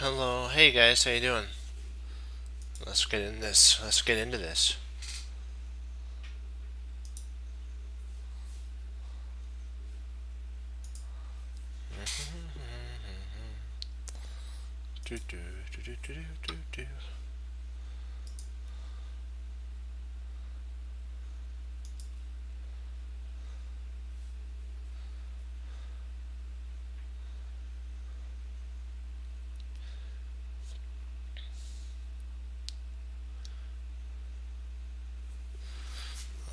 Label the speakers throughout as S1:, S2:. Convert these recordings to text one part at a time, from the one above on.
S1: Hello, hey guys, how you doing? Let's get in this. Let's get into this. Do, do, do, do, do, do, do.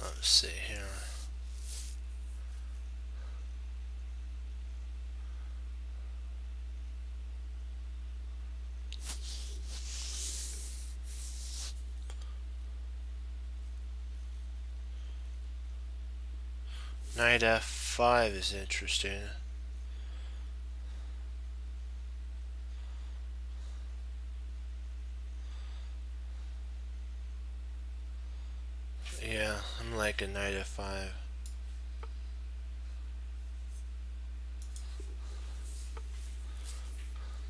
S1: Let's see here. Knight f5 is interesting. Yeah, I'm liking knight f5.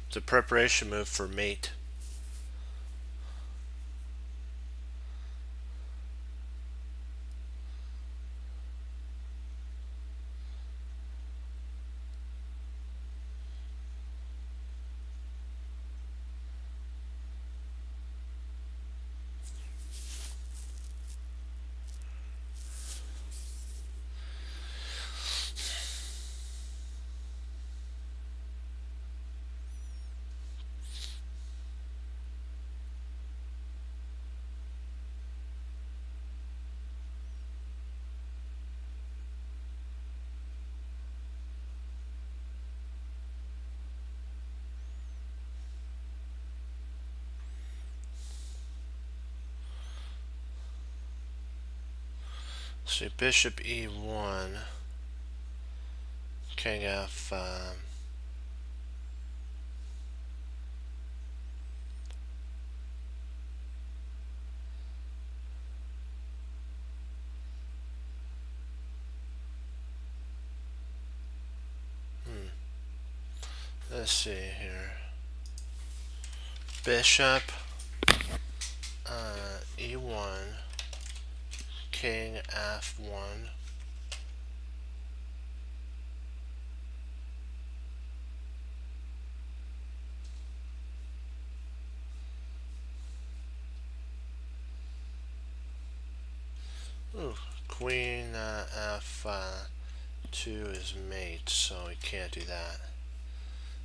S1: It's a preparation move for mate. See, bishop e1, king f. Let's see here. Bishop e1, king f1. Ooh, queen f2 is mate, so he can't do that.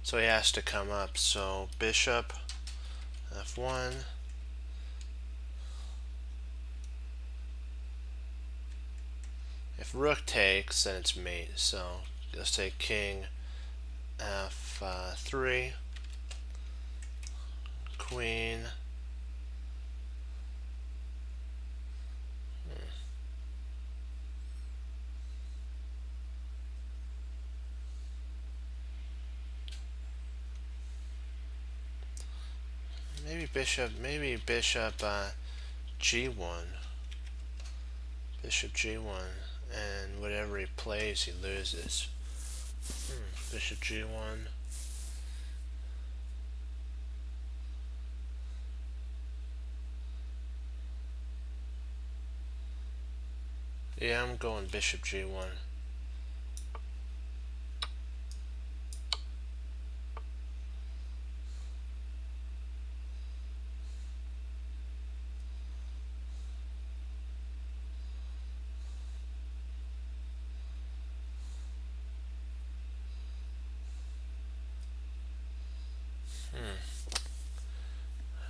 S1: So he has to come up. So bishop f1. If rook takes, then it's mate. So let's take king f3, queen. Maybe bishop g1. Bishop g1, and whatever he plays, he loses. Bishop g1. Yeah, I'm going bishop g1.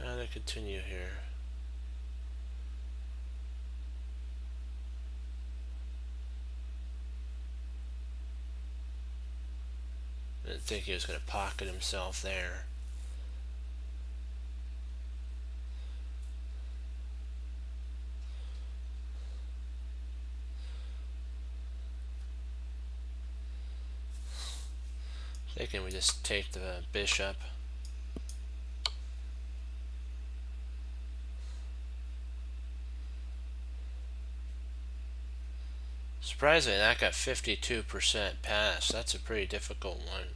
S1: How to continue here? I didn't think he was going to pocket himself there. Thinking we just take the bishop. Surprisingly, that got 52% pass. That's a pretty difficult one.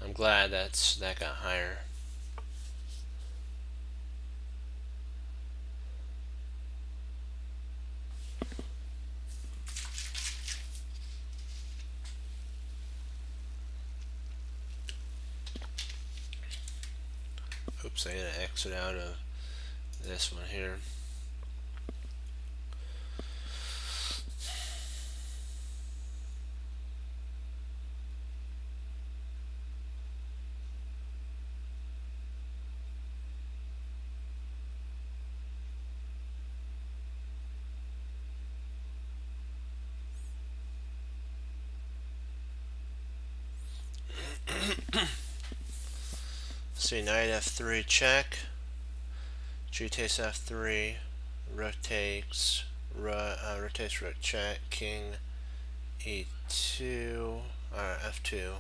S1: I'm glad that got higher. Oops, I gotta exit out of this one here. See, knight f3 check, g takes f3, rook takes, rook check, king e2, f2.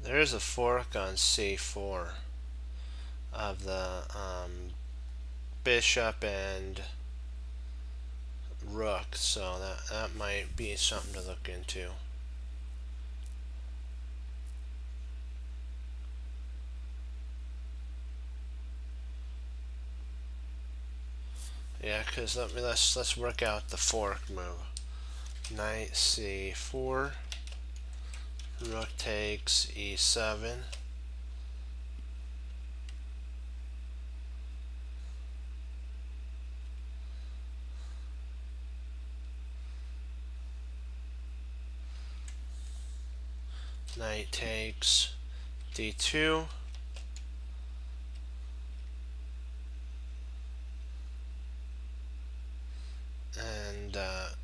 S1: There is a fork on c4 of the bishop and rook, so that might be something to look into. Yeah, because let's work out the fork move. Knight c4, rook takes e7. Knight takes d2. And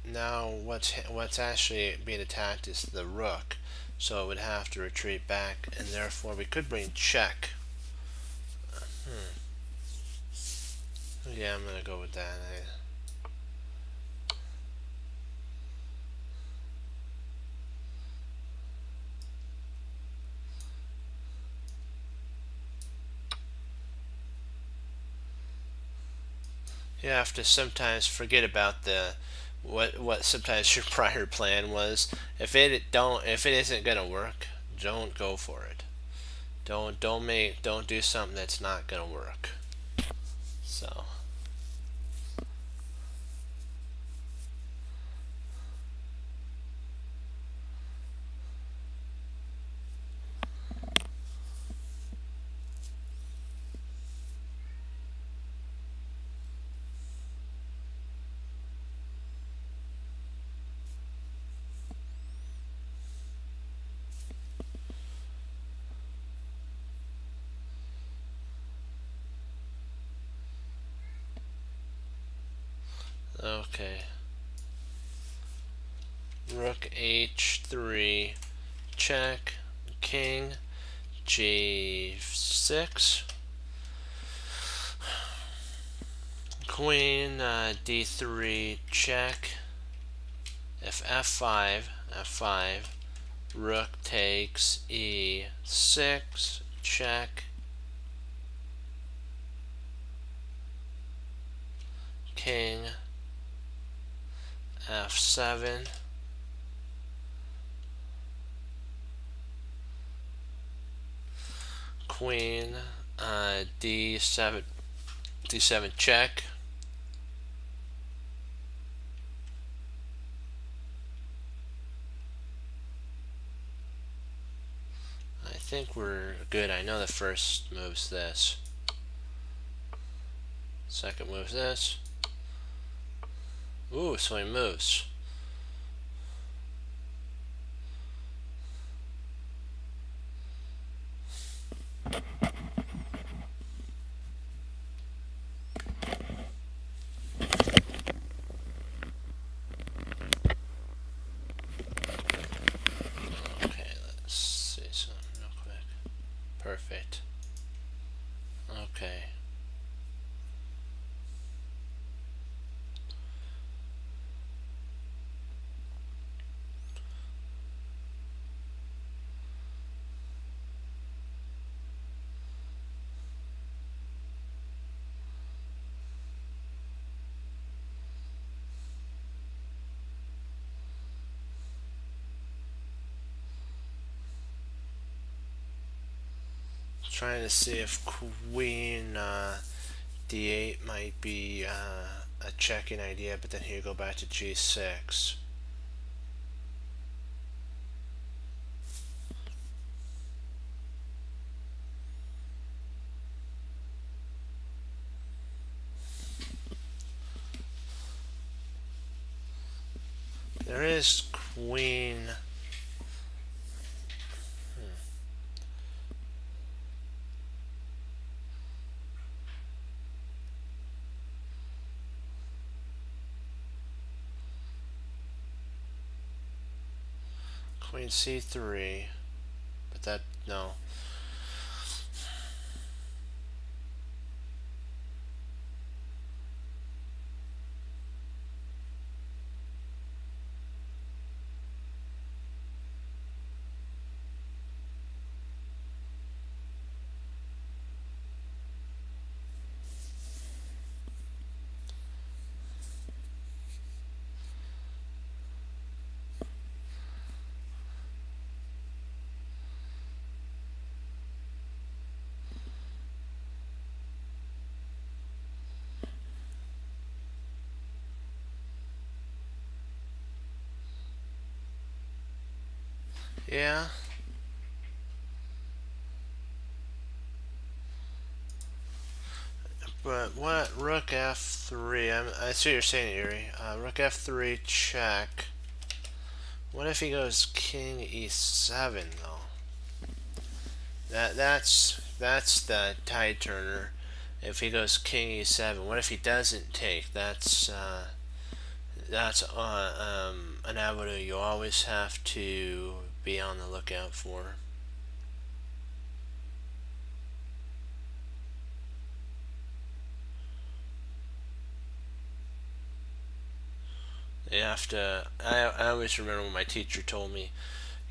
S1: now what's actually being attacked is the rook, so it would have to retreat back, and therefore we could bring check. Yeah, I'm gonna go with that. You have to sometimes forget about the what sometimes your prior plan was. If it isn't gonna work, don't go for it. Don't do something that's not gonna work. So okay. Rook h3 check, king g6, queen d3 check. If f5, rook takes e6 check, king f7, queen d7 check. I think we're good. I know the first move's this. Second move's this. Ooh, so he moves. trying to see if queen d8 might be a checking idea, but then here you go back to g6. There is queen. Queen c3, but that, no. Yeah. But what, rook f3, I see what you're saying, Erie. Rook f3 check. What if he goes king e7 though? That's the tide turner. If he goes king e7, what if he doesn't take? That's an avenue you always have to be on the lookout for. You have to. I always remember when my teacher told me,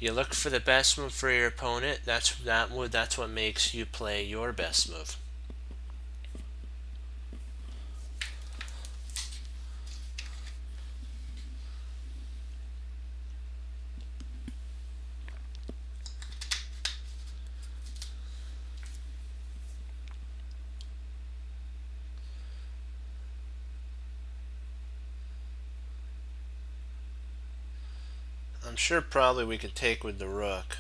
S1: you look for the best move for your opponent. That's what makes you play your best move. I'm sure probably we could take with the rook.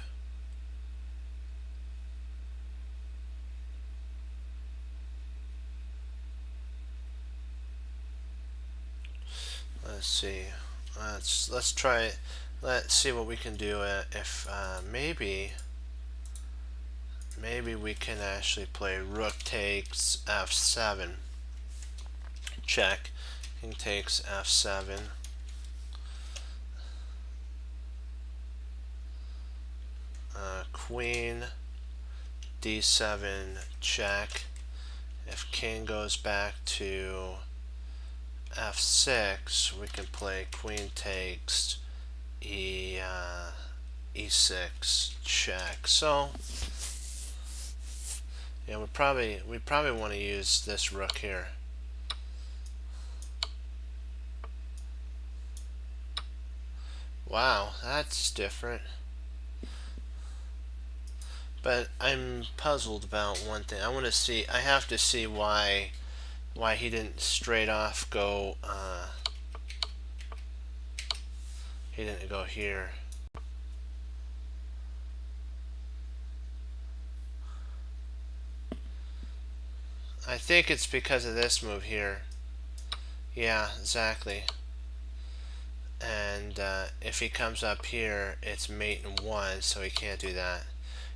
S1: Let's see. Let's try it. Let's see what we can do. If maybe we can actually play rook takes f7. Check. King takes f7. Queen d7 check. If king goes back to f6, we can play queen takes e6 check. So yeah, we probably want to use this rook here. Wow, that's different. But I'm puzzled about one thing. I have to see why he didn't straight off go he didn't go here. I think it's because of this move here. Yeah, exactly. And if he comes up here, it's mate in 1, so he can't do that.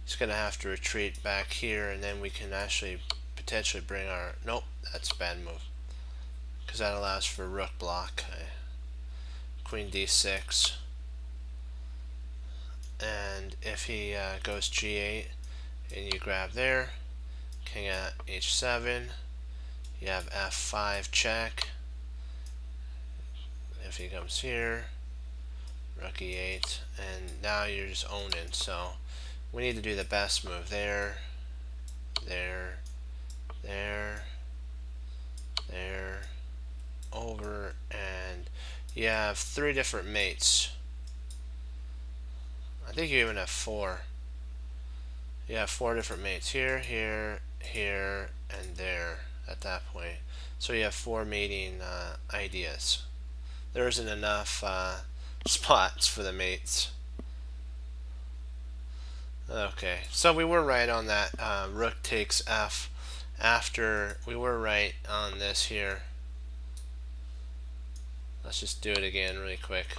S1: He's going to have to retreat back here, and then we can actually potentially bring our... Nope, that's a bad move. Because that allows for rook block. Queen d6. And if he goes g8, and you grab there, king at h7, you have f5 check. If he comes here, rook e8, and now you're just owning. So we need to do the best move there, there, there, there, over, and you have 3 different mates. I think you even have 4. You have 4 different mates here, here, here, and there at that point. So you have 4 mating ideas. There isn't enough spots for the mates. Okay, so we were right on that. Rook takes F. After we were right on this here. Let's just do it again really quick.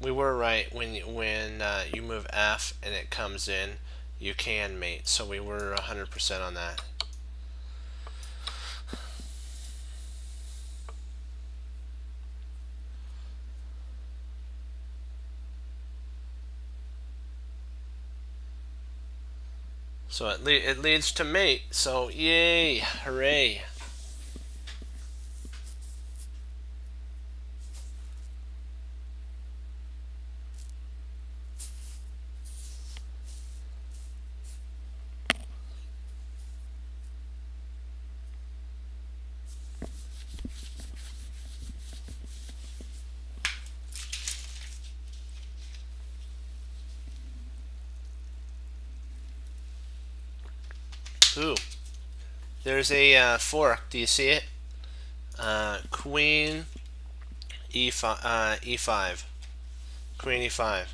S1: We were right when you move F and it comes in, you can mate. So we were 100% on that. So it leads to mate. So yay, hooray. Ooh, there's a fork. Do you see it? Queen E5, E5. Queen E5.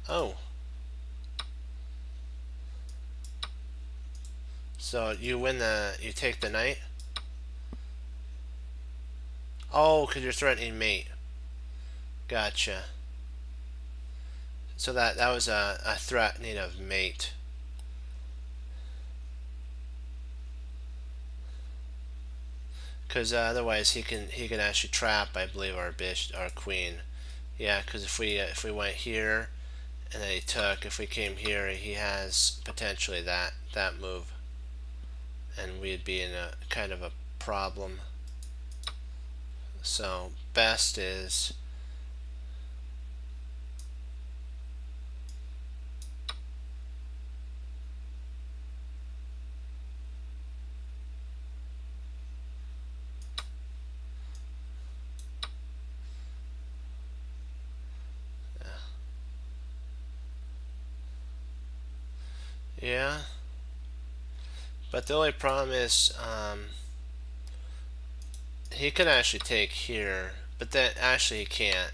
S1: Oh. So you win you take the knight? Oh, because you're threatening mate. Gotcha. So that was a threatening of mate. Because otherwise he can actually trap, I believe, our queen. Yeah, because if we went here and then he took, if we came here, he has potentially that move, and we'd be in a kind of a problem. So best is yeah. But the only problem is he could actually take here, but then actually he can't.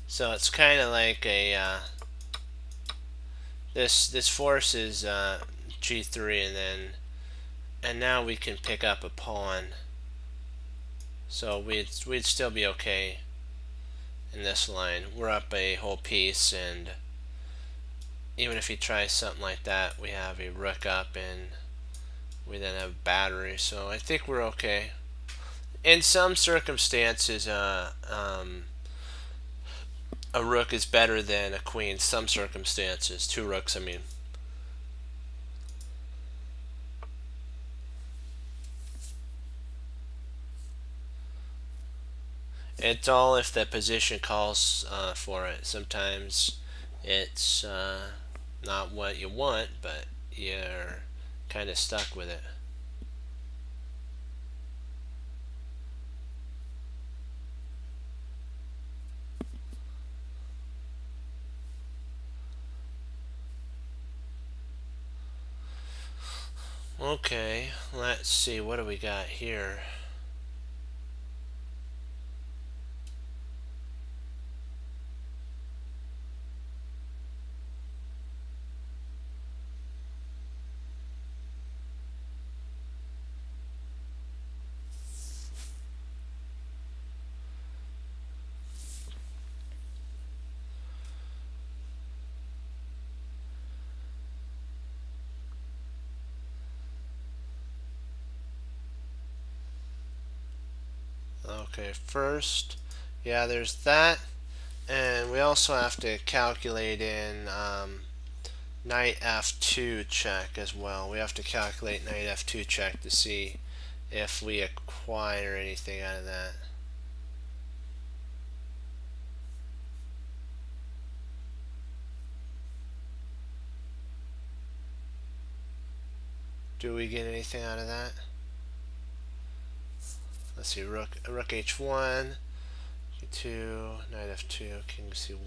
S1: So it's kind of like a this forces g3, and now we can pick up a pawn. So we'd still be okay in this line. We're up a whole piece, and even if he tries something like that, we have a rook up, and we then have battery. So I think we're okay. In some circumstances, a rook is better than a queen. Some circumstances, 2 rooks, I mean. It's all if the position calls for it. Sometimes it's not what you want, but you're kind of stuck with it. Okay, let's see, what do we got here? Okay, first, yeah, there's that, and we also have to calculate in knight f2 check as well. We have to calculate knight f2 check to see if we acquire anything out of that. Do we get anything out of that? let's see, rook h1, e2, knight f2, king c1.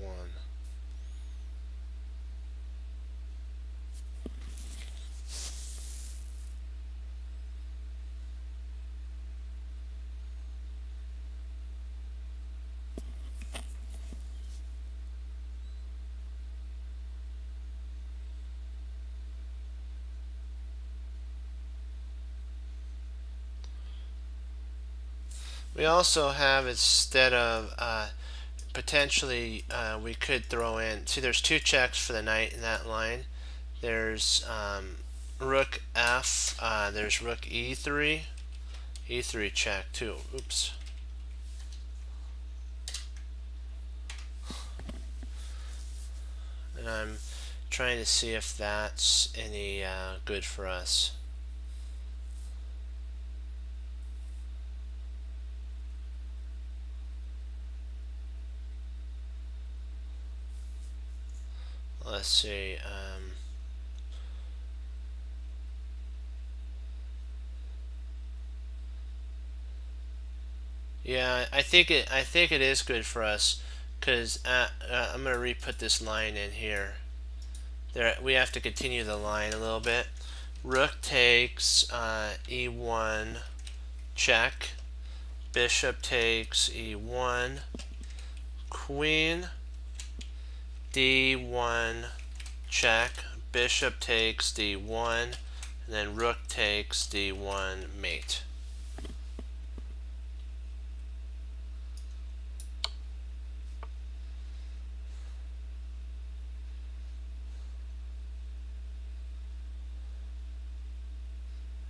S1: We also have, instead of potentially, we could throw in, see there's two checks for the knight in that line. There's rook f, there's rook e3, e3 check too. Oops. And I'm trying to see if that's any good for us. Let's see. Yeah, I think it is good for us, because I'm gonna re-put this line in here. There, we have to continue the line a little bit. Rook takes e1 check. Bishop takes e1. Queen d1 check. Bishop takes d1, and then rook takes d1 mate.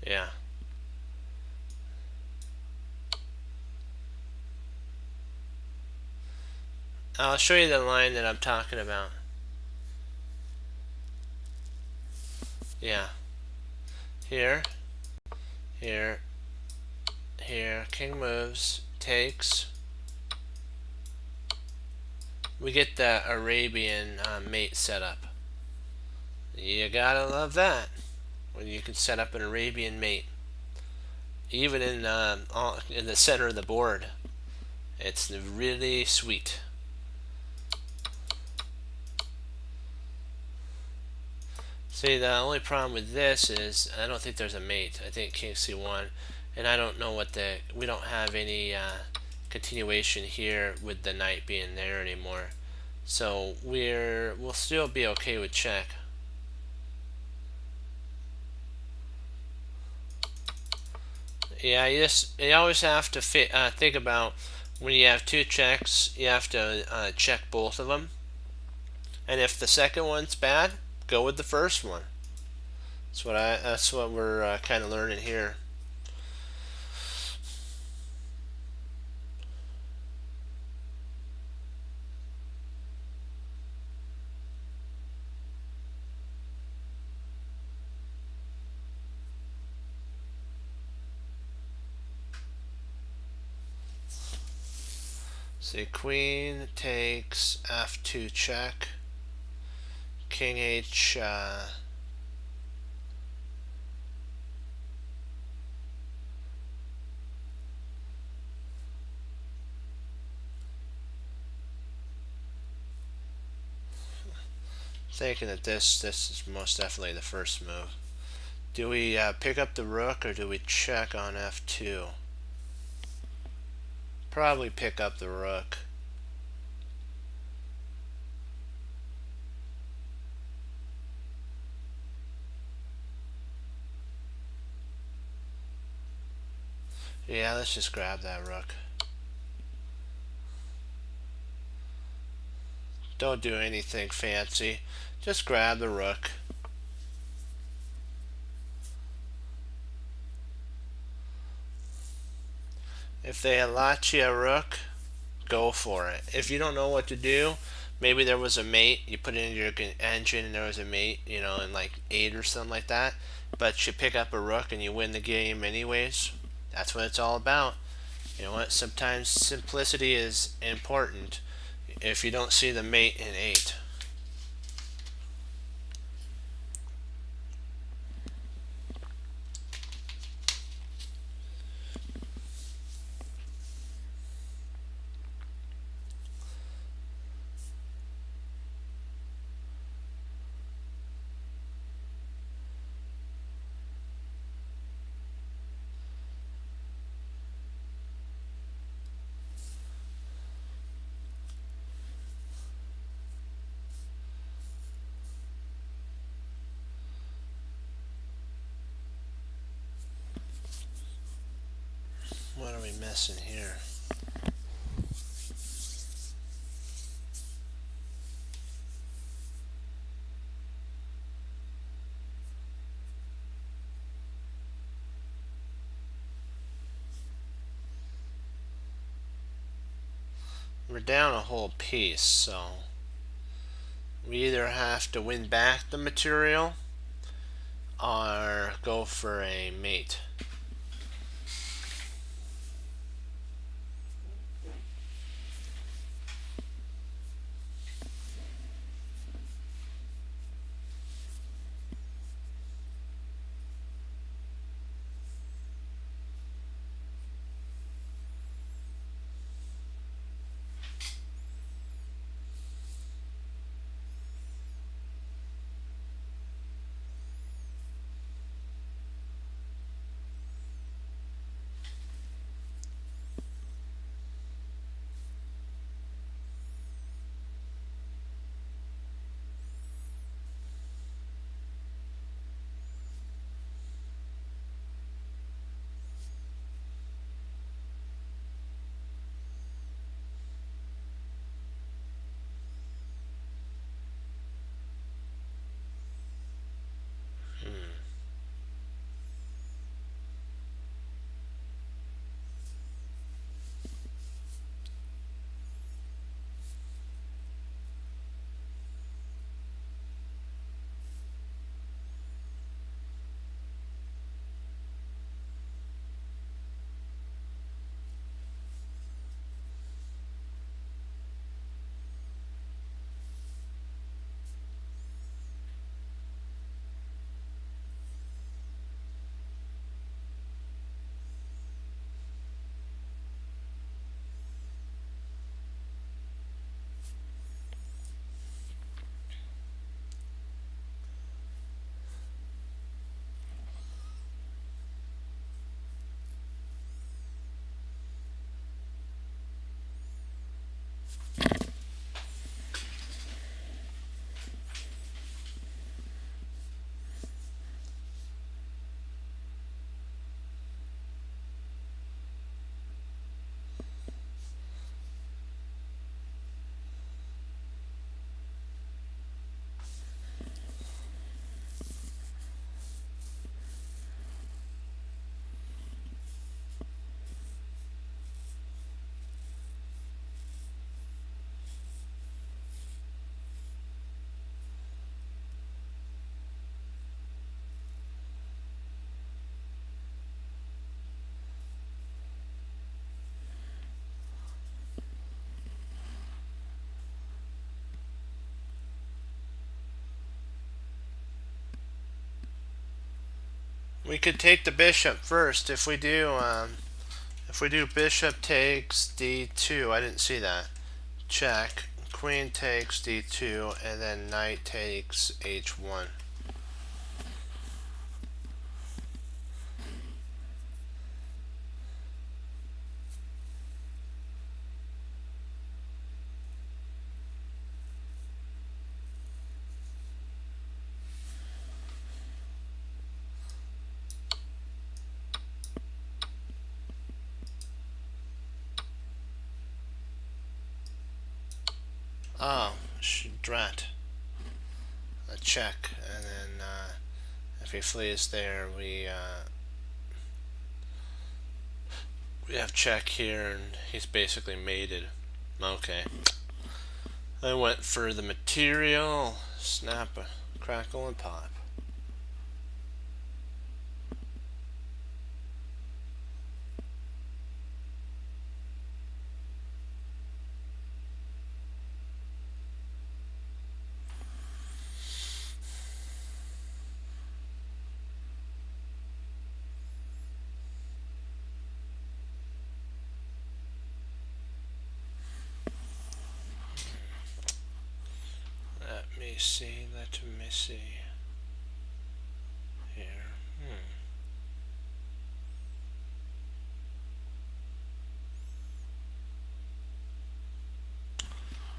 S1: Yeah. I'll show you the line that I'm talking about. Yeah. Here, here, here. King moves, takes. We get the Arabian mate setup. You gotta love that, when you can set up an Arabian mate, even in the center of the board. It's really sweet. See, the only problem with this is I don't think there's a mate. I think king c1, and I don't know what we don't have any continuation here with the knight being there anymore. So we'll still be okay with check. Yeah, you always have to think about, when you have two checks, you have to check both of them. And if the second one's bad, go with the first one. That's what we're kind of learning here. See, queen takes f2 check. King h. Thinking that this is most definitely the first move. Do we pick up the rook, or do we check on f2? Probably pick up the rook. Yeah, let's just grab that rook. Don't do anything fancy. Just grab the rook. If they allot you a rook, go for it. If you don't know what to do, maybe there was a mate, you put it in your engine and there was a mate, in like 8 or something like that, but you pick up a rook and you win the game anyways. That's what it's all about. You know what? Sometimes simplicity is important if you don't see the mate in 8. mess in here. We're down a whole piece, so we either have to win back the material or go for a mate. We could take the bishop first. If we do bishop takes d2, I didn't see that. Check. Queen takes d2, and then knight takes h1. Oh, drat. A check, and then if he flees there, we have check here, and he's basically mated. Okay. I went for the material. Snap, crackle, and pop. Let me see here.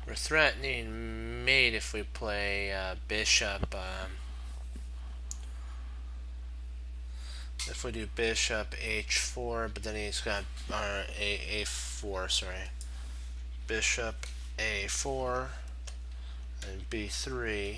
S1: We're threatening mate if we play bishop if we do bishop h4, but then he's got a4, sorry, bishop a4 and b3.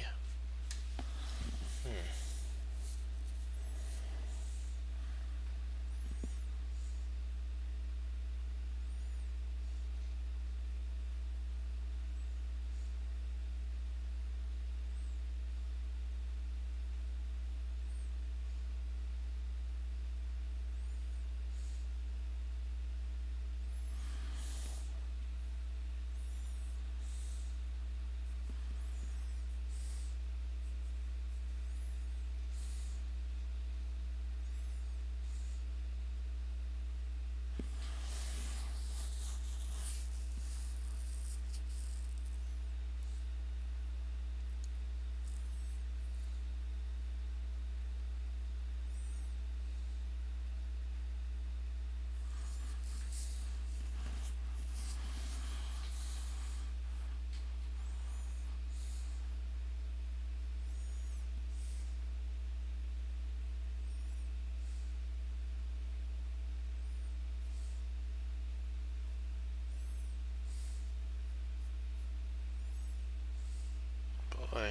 S1: Boy,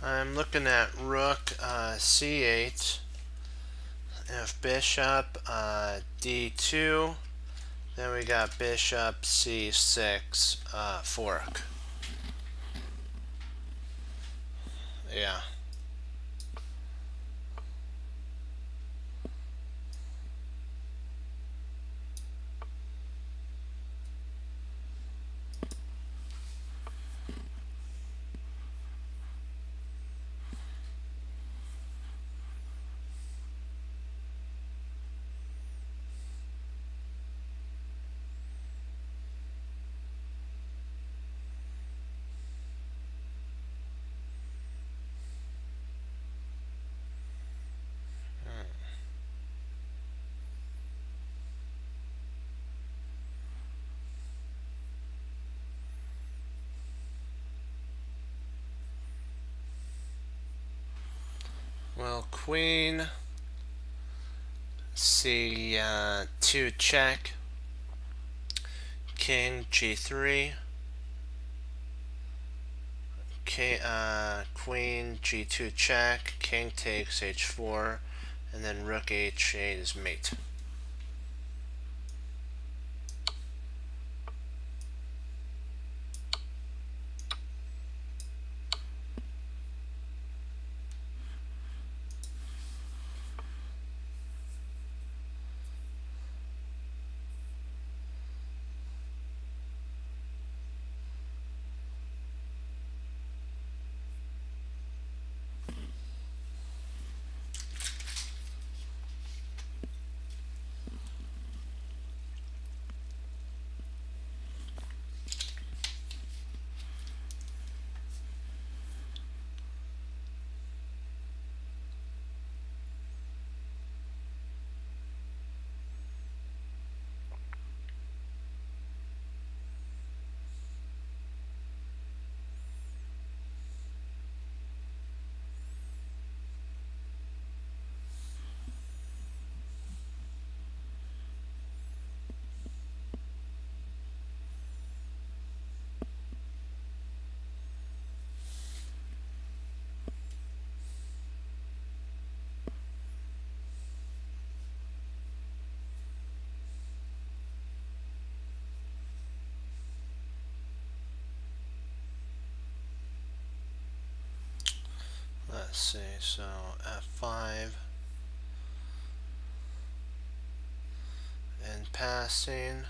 S1: I'm looking at rook c8. If bishop d2, then we got bishop c6 fork. Yeah. Well, queen c2 check, king g3, queen g2 check, king takes h4, and then rook h8 is mate. Let's see, so f5 and passing.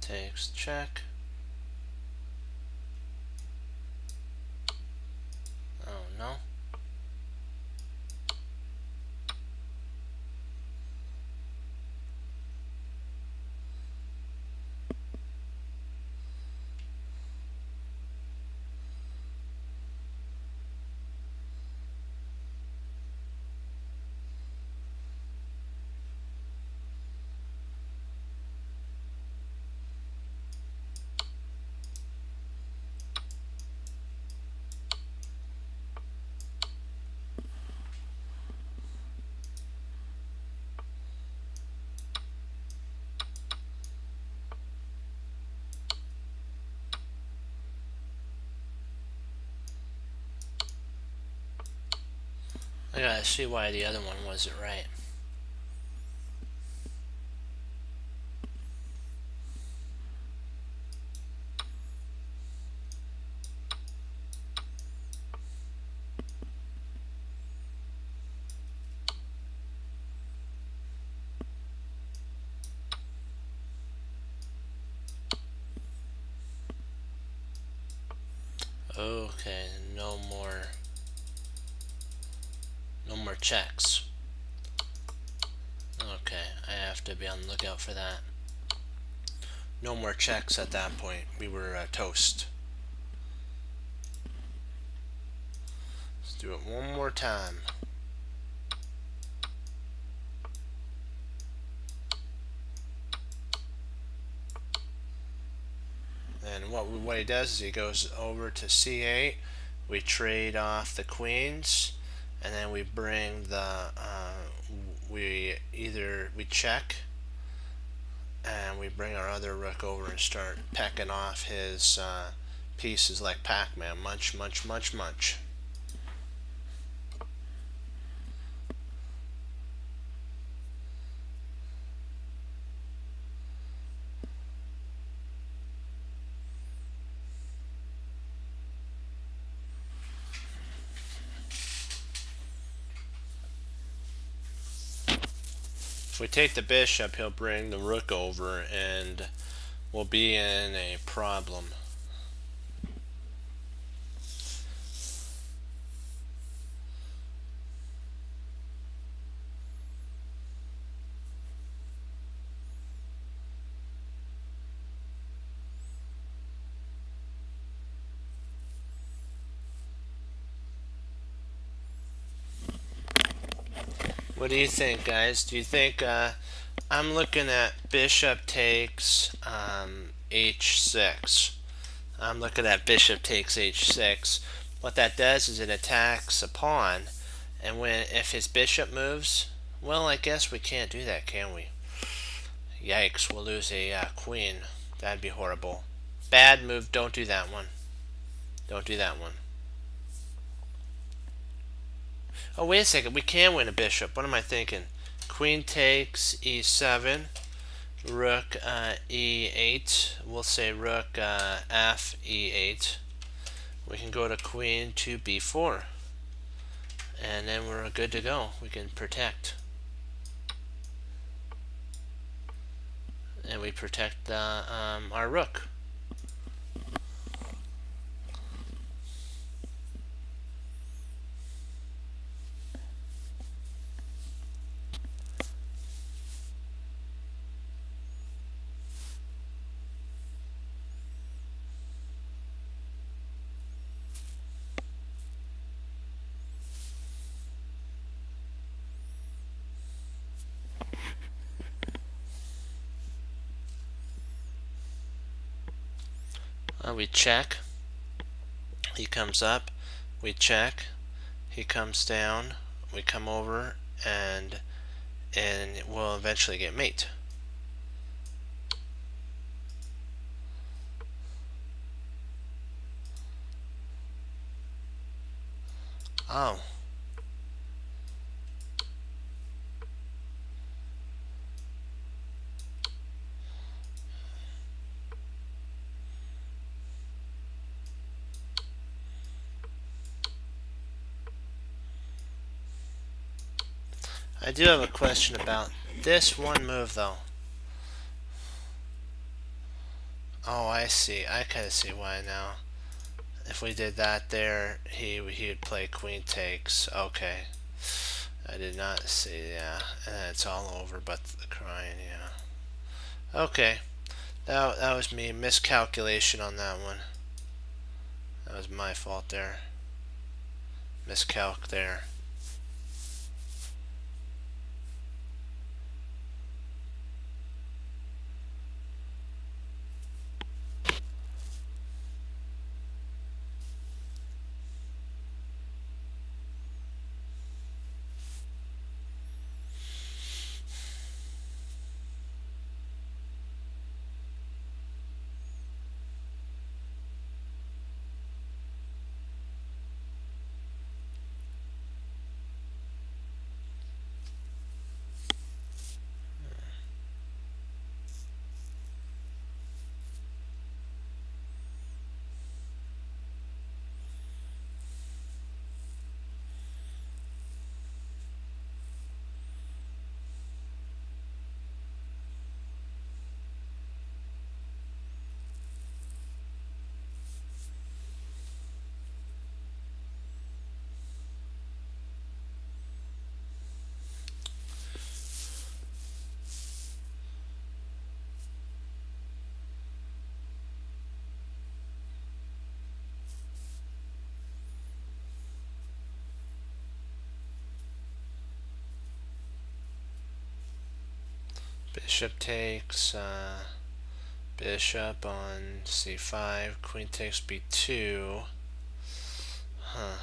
S1: takes check. Oh no. I gotta see why the other one wasn't right. Okay, no more checks. Okay, I have to be on the lookout for that. No more checks at that point. We were toast. Let's do it one more time. And what he does is he goes over to C8. We trade off the queens, and then we bring the we check, and we bring our other rook over and start pecking off his pieces like Pac-Man. Munch, munch, munch, munch. If we take the bishop, he'll bring the rook over, and we'll be in a problem. What do you think, guys? Do you think I'm looking at bishop takes h6. I'm looking at bishop takes h6. What that does is it attacks a pawn, and if his bishop moves, well, I guess we can't do that, can we? Yikes, we'll lose a queen. That'd be horrible. Bad move, don't do that one. Don't do that one. Oh, wait a second, we can win a bishop. What am I thinking? Queen takes e7, rook e8. We'll say rook f e8. We can go to queen to b4. And then we're good to go. We can protect. And we protect our rook. We check. He comes up. We check. He comes down. We come over, and we'll eventually get mate. Oh. I do have a question about this one move, though. Oh, I see. I kind of see why now. If we did that there, he would play queen takes. Okay. I did not see, yeah. And then it's all over but the crying, yeah. Okay. That was me. Miscalculation on that one. That was my fault there. Miscalc there. Bishop takes, bishop on c5, queen takes b2. Huh.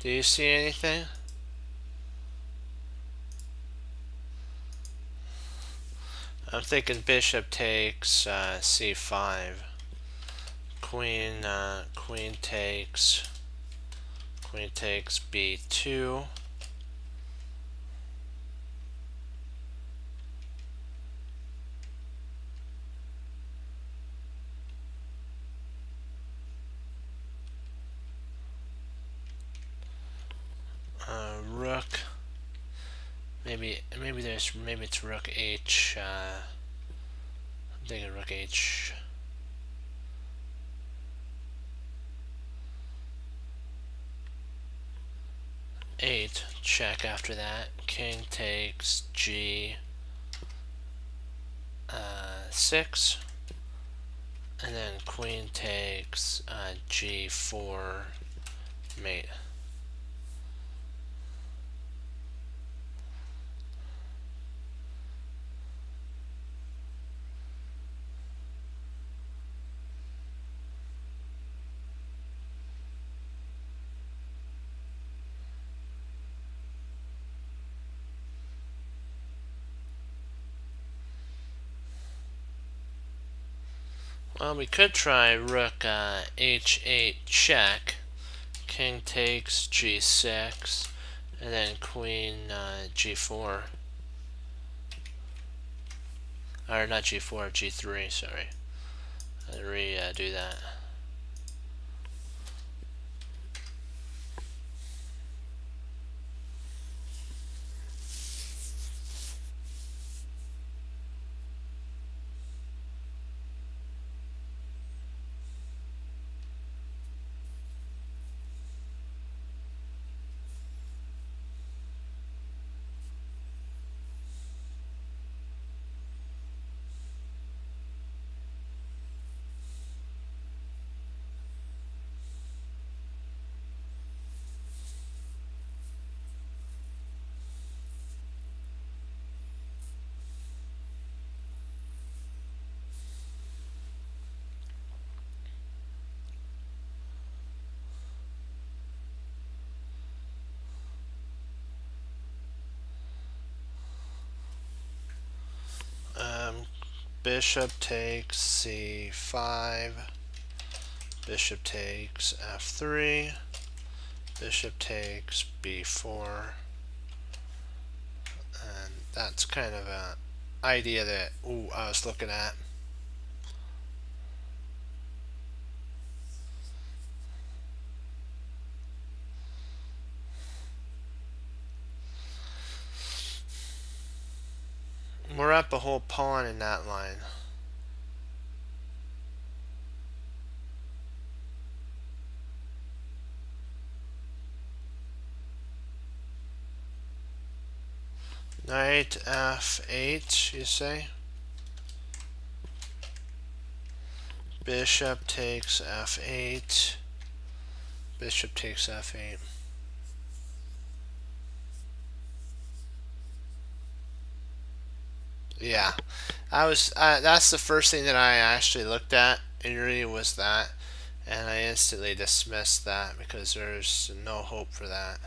S1: Do you see anything? I'm thinking bishop takes c5. Queen takes b2. Rook. Maybe it's rook h. I'm thinking rook h. Eight. Check after that. King takes g. 6. And then queen takes g4 mate. Well, we could try rook h8 check. King takes g6, and then queen g4. Or not g4, g3, sorry. I'll redo that. bishop takes c5, bishop takes f3, bishop takes b4, and that's kind of an idea that I was looking at. We're up a whole pawn in that line. Knight f8, you say? Bishop takes f8. Bishop takes f8. Yeah, that's the first thing that I actually looked at. It really was that, and I instantly dismissed that because there's no hope for that.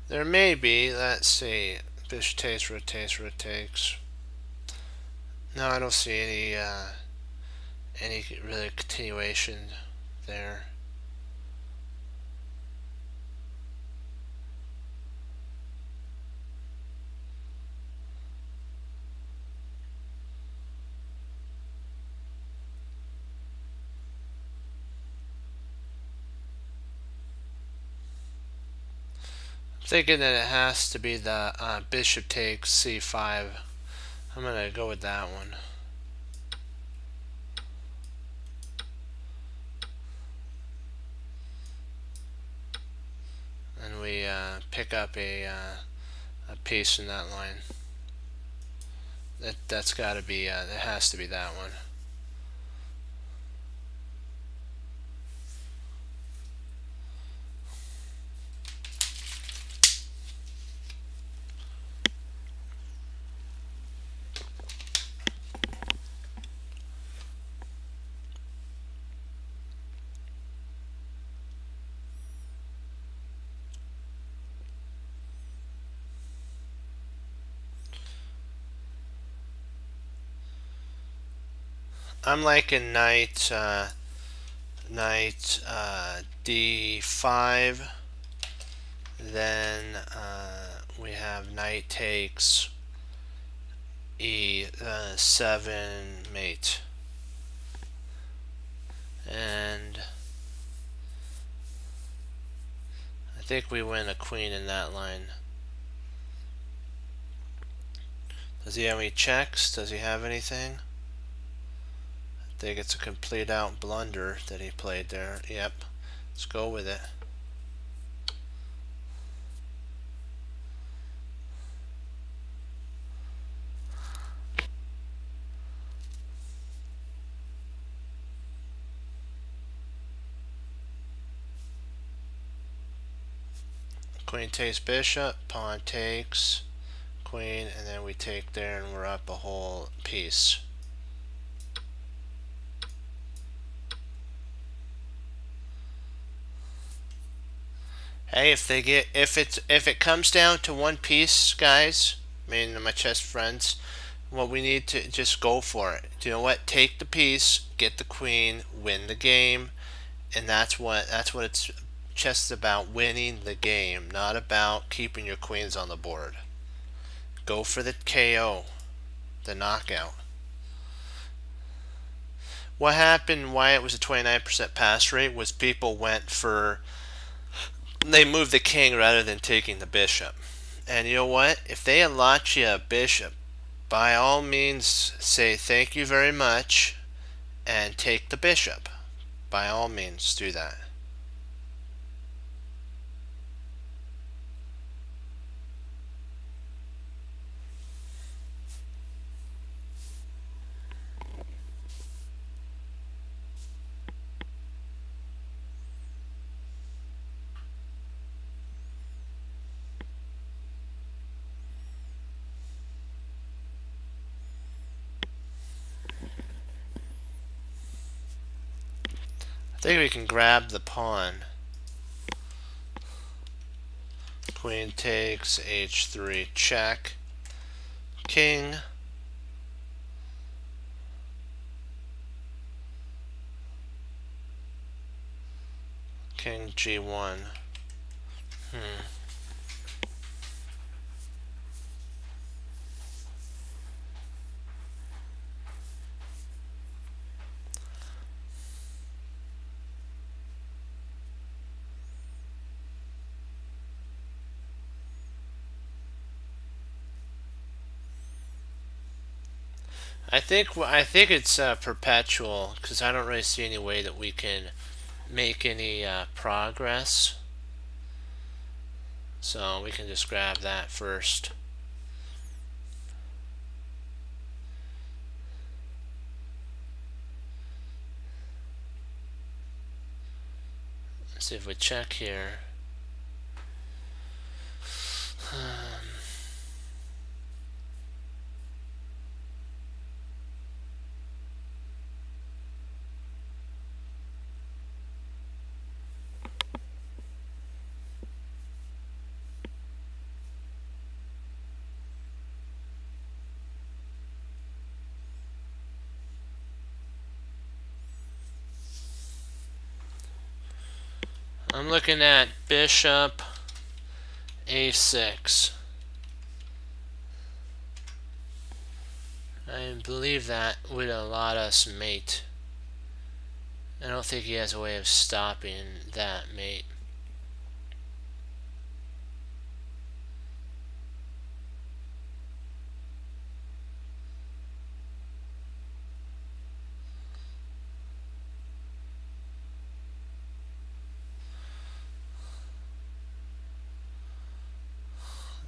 S1: There may be. Let's see. Bishop takes, rotates, rotates. No, I don't see any really continuation there. Thinking that it has to be the bishop takes c5. I'm gonna go with that one. And we pick up a piece in that line. That's got to be. It has to be that one. I'm liking knight d5. Then we have knight takes e7 mate, and I think we win a queen in that line. Does he have any checks? Does he have anything? I think it's a complete out blunder that he played there. Yep, let's go with it. Queen takes bishop, pawn takes queen, and then we take there and we're up a whole piece. Hey, if it comes down to one piece, guys, I mean my chess friends, what we need to just go for it. Do you know what? Take the piece, get the queen, win the game, and that's what it's chess is about, winning the game, not about keeping your queens on the board. Go for the KO, the knockout. What happened, why it was a 29% pass rate, was people they moved the king rather than taking the bishop. And you know what? If they allot you a bishop, by all means say thank you very much and take the bishop. By all means do that. I think we can grab the pawn. Queen takes h3 check. King. King g1. I think it's perpetual because I don't really see any way that we can make any progress. So we can just grab that first. Let's see if we check here. I'm looking at bishop a6. I believe that would allow us mate. I don't think he has a way of stopping that mate.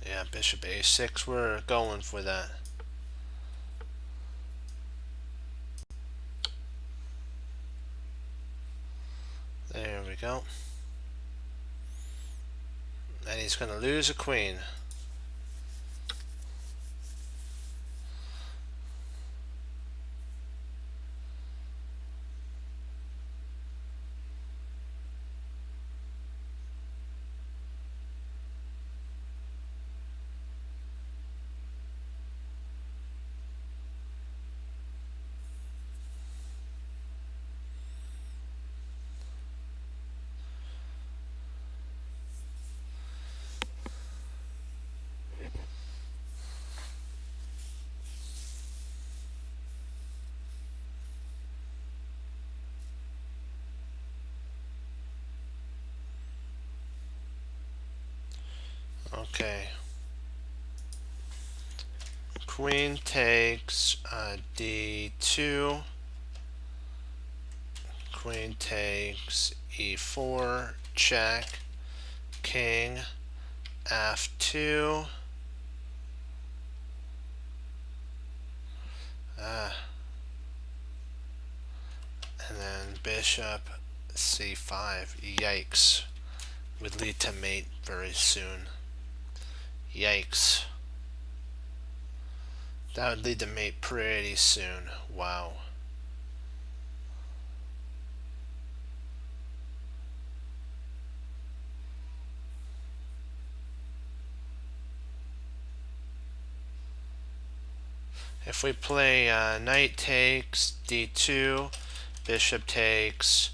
S1: Yeah, bishop a6, we're going for that. There we go. And he's going to lose a queen. Okay. Queen takes d2. Queen takes e4, check. King f2. And then bishop c5. Yikes. Would lead to mate very soon. Yikes. That would lead to mate pretty soon. Wow. If we play knight takes d2, bishop takes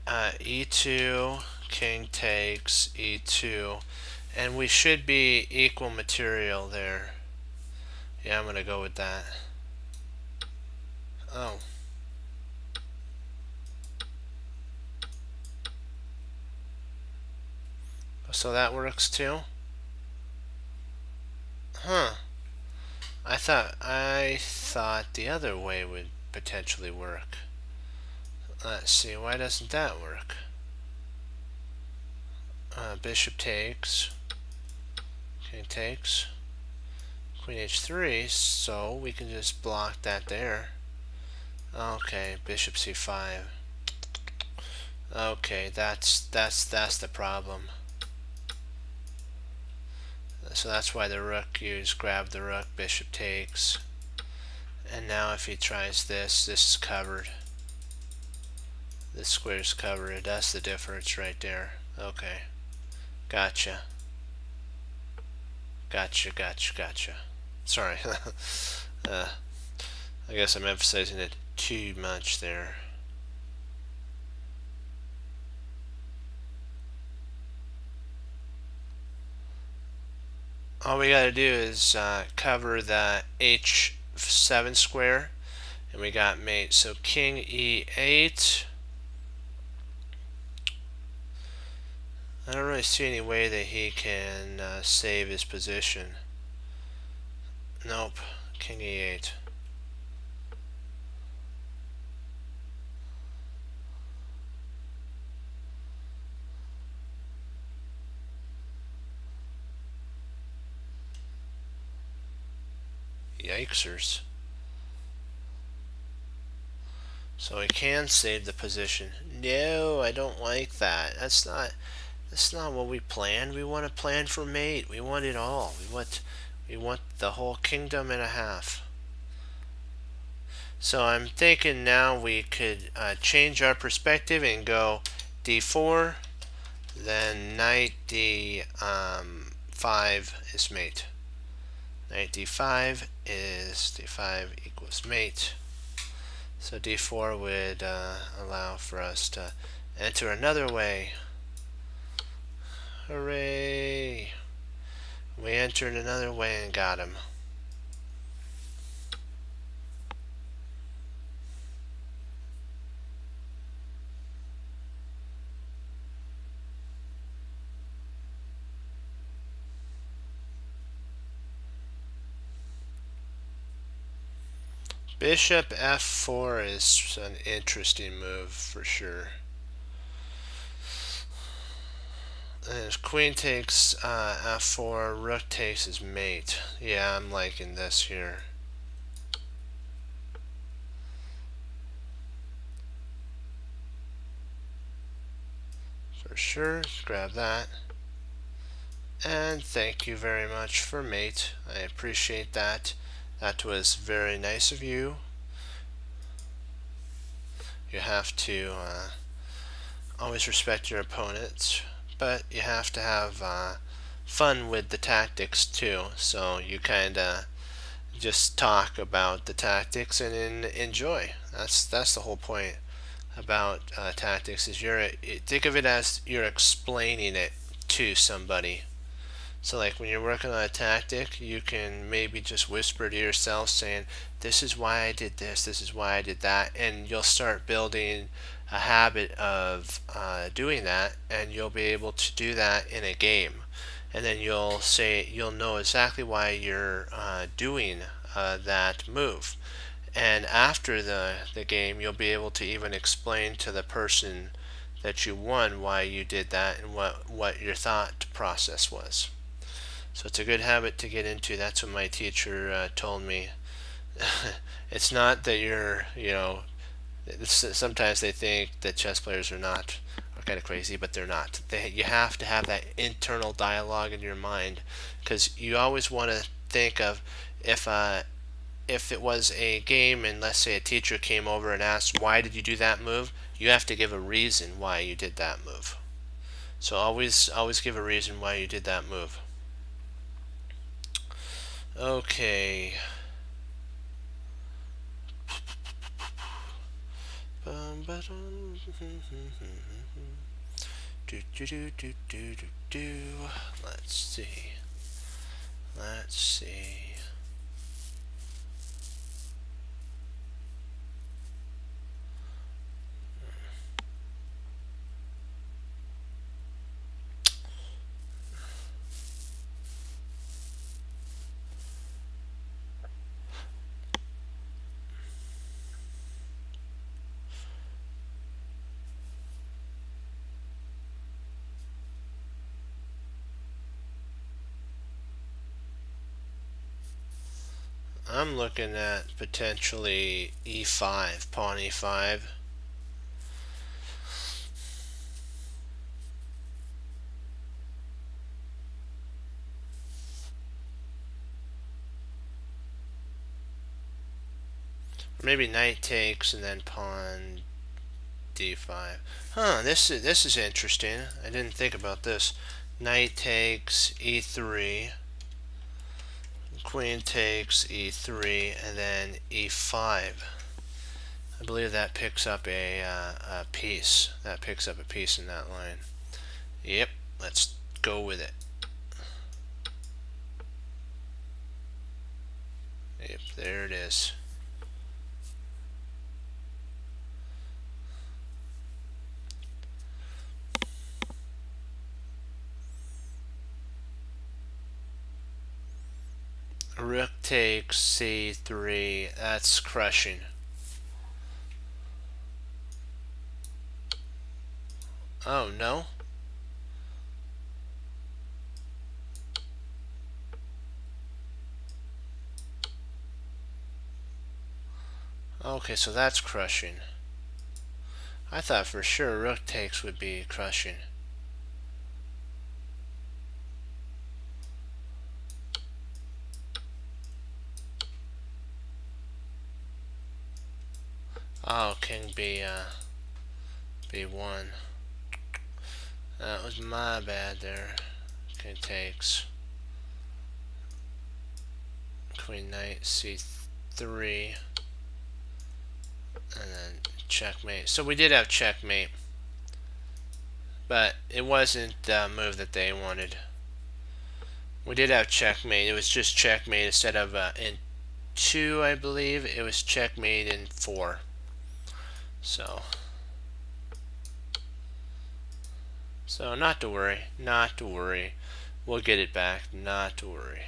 S1: e2, king takes e2, and we should be equal material there. Yeah, I'm gonna go with that. Oh. So that works too? Huh. I thought the other way would potentially work. Let's see, why doesn't that work? Bishop takes, king takes, queen h3, so we can just block that there. Okay, bishop c5. Okay, that's the problem. So that's why the rook, you just grab the rook, bishop takes. And now if he tries this, this is covered. This square is covered. That's the difference right there. Okay. Gotcha. Gotcha. Sorry. uh, I guess I'm emphasizing it too much there. All we gotta do is cover the h7 square, and we got mate. So king e8. I don't really see any way that he can save his position. Nope. King e8. Yikesers. So he can save the position. No, I don't like that. That's not what we planned. We want to plan for mate. We want it all. We want the whole kingdom and a half. So I'm thinking now we could change our perspective and go d4, then knight d5 is mate. Knight d5 is d5 equals mate. So d4 would allow for us to enter another way. Hooray! We entered another way and got him. Bishop f4 is an interesting move for sure. And if queen takes f4, rook takes his mate. Yeah, I'm liking this here. For sure, grab that. And thank you very much for mate. I appreciate that. That was very nice of you. You have to always respect your opponents, but you have to have fun with the tactics too. So you kind of just talk about the tactics and enjoy. That's the whole point about tactics. Is think of it as you're explaining it to somebody. So like when you're working on a tactic, you can maybe just whisper to yourself saying, this is why I did this is why I did that, and you'll start building a habit of doing that, and you'll be able to do that in a game. And then you'll know exactly why you're doing that move. And after the game, you'll be able to even explain to the person that you won why you did that and what your thought process was. So it's a good habit to get into. That's what my teacher told me. It's not that sometimes they think that chess players are kind of crazy, but they're not. You have to have that internal dialogue in your mind, because you always want to think of if it was a game and let's say a teacher came over and asked, why did you do that move? You have to give a reason why you did that move. So always give a reason why you did that move. Okay. Let's see. I'm looking at potentially e5, pawn e5. Or maybe knight takes and then pawn d5. Huh, this is interesting. I didn't think about this. Knight takes e3. Queen takes e3 and then e5. I believe that picks up a piece. That picks up a piece in that line. Yep, let's go with it. Yep, there it is. Rook takes c3. That's crushing. Oh, no? Okay, so that's crushing. I thought for sure rook takes would be crushing. Oh, king b1. That was my bad there. King takes. Queen knight c3. And then checkmate. So we did have checkmate, but it wasn't the move that they wanted. We did have checkmate. It was just checkmate instead of in 2, I believe. It was checkmate in 4. So not to worry. Not to worry. We'll get it back. Not to worry.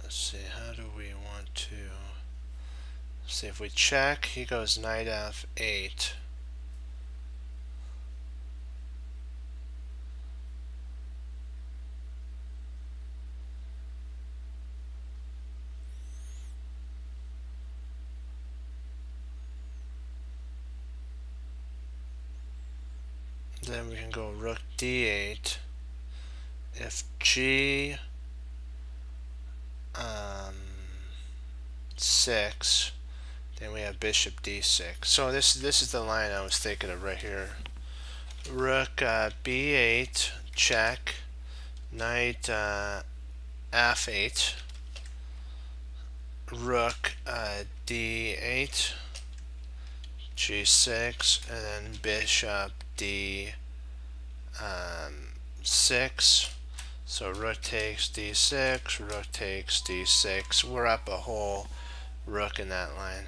S1: Let's see, how do we want to see? If we check, he goes knight f8. Then we can go rook d8. If g 6, then we have bishop d6. So this is the line I was thinking of right here. Rook b8, check, knight f8, rook d8, g6, and then bishop d6. So rook takes d6, rook takes d6. We're up a whole rook in that line.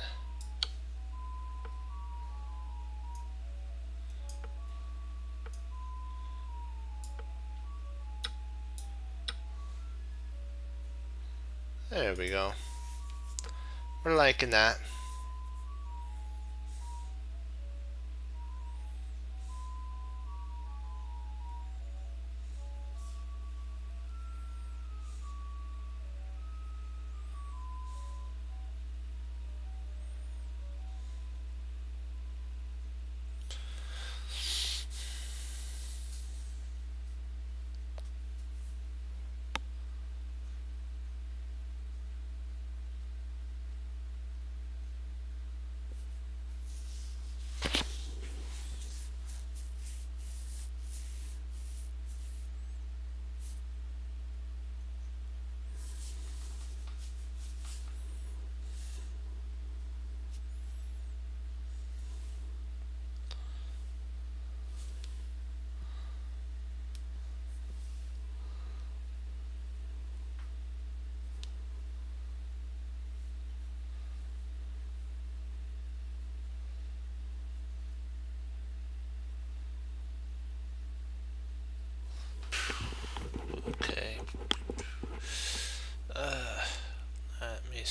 S1: There we go. We're liking that.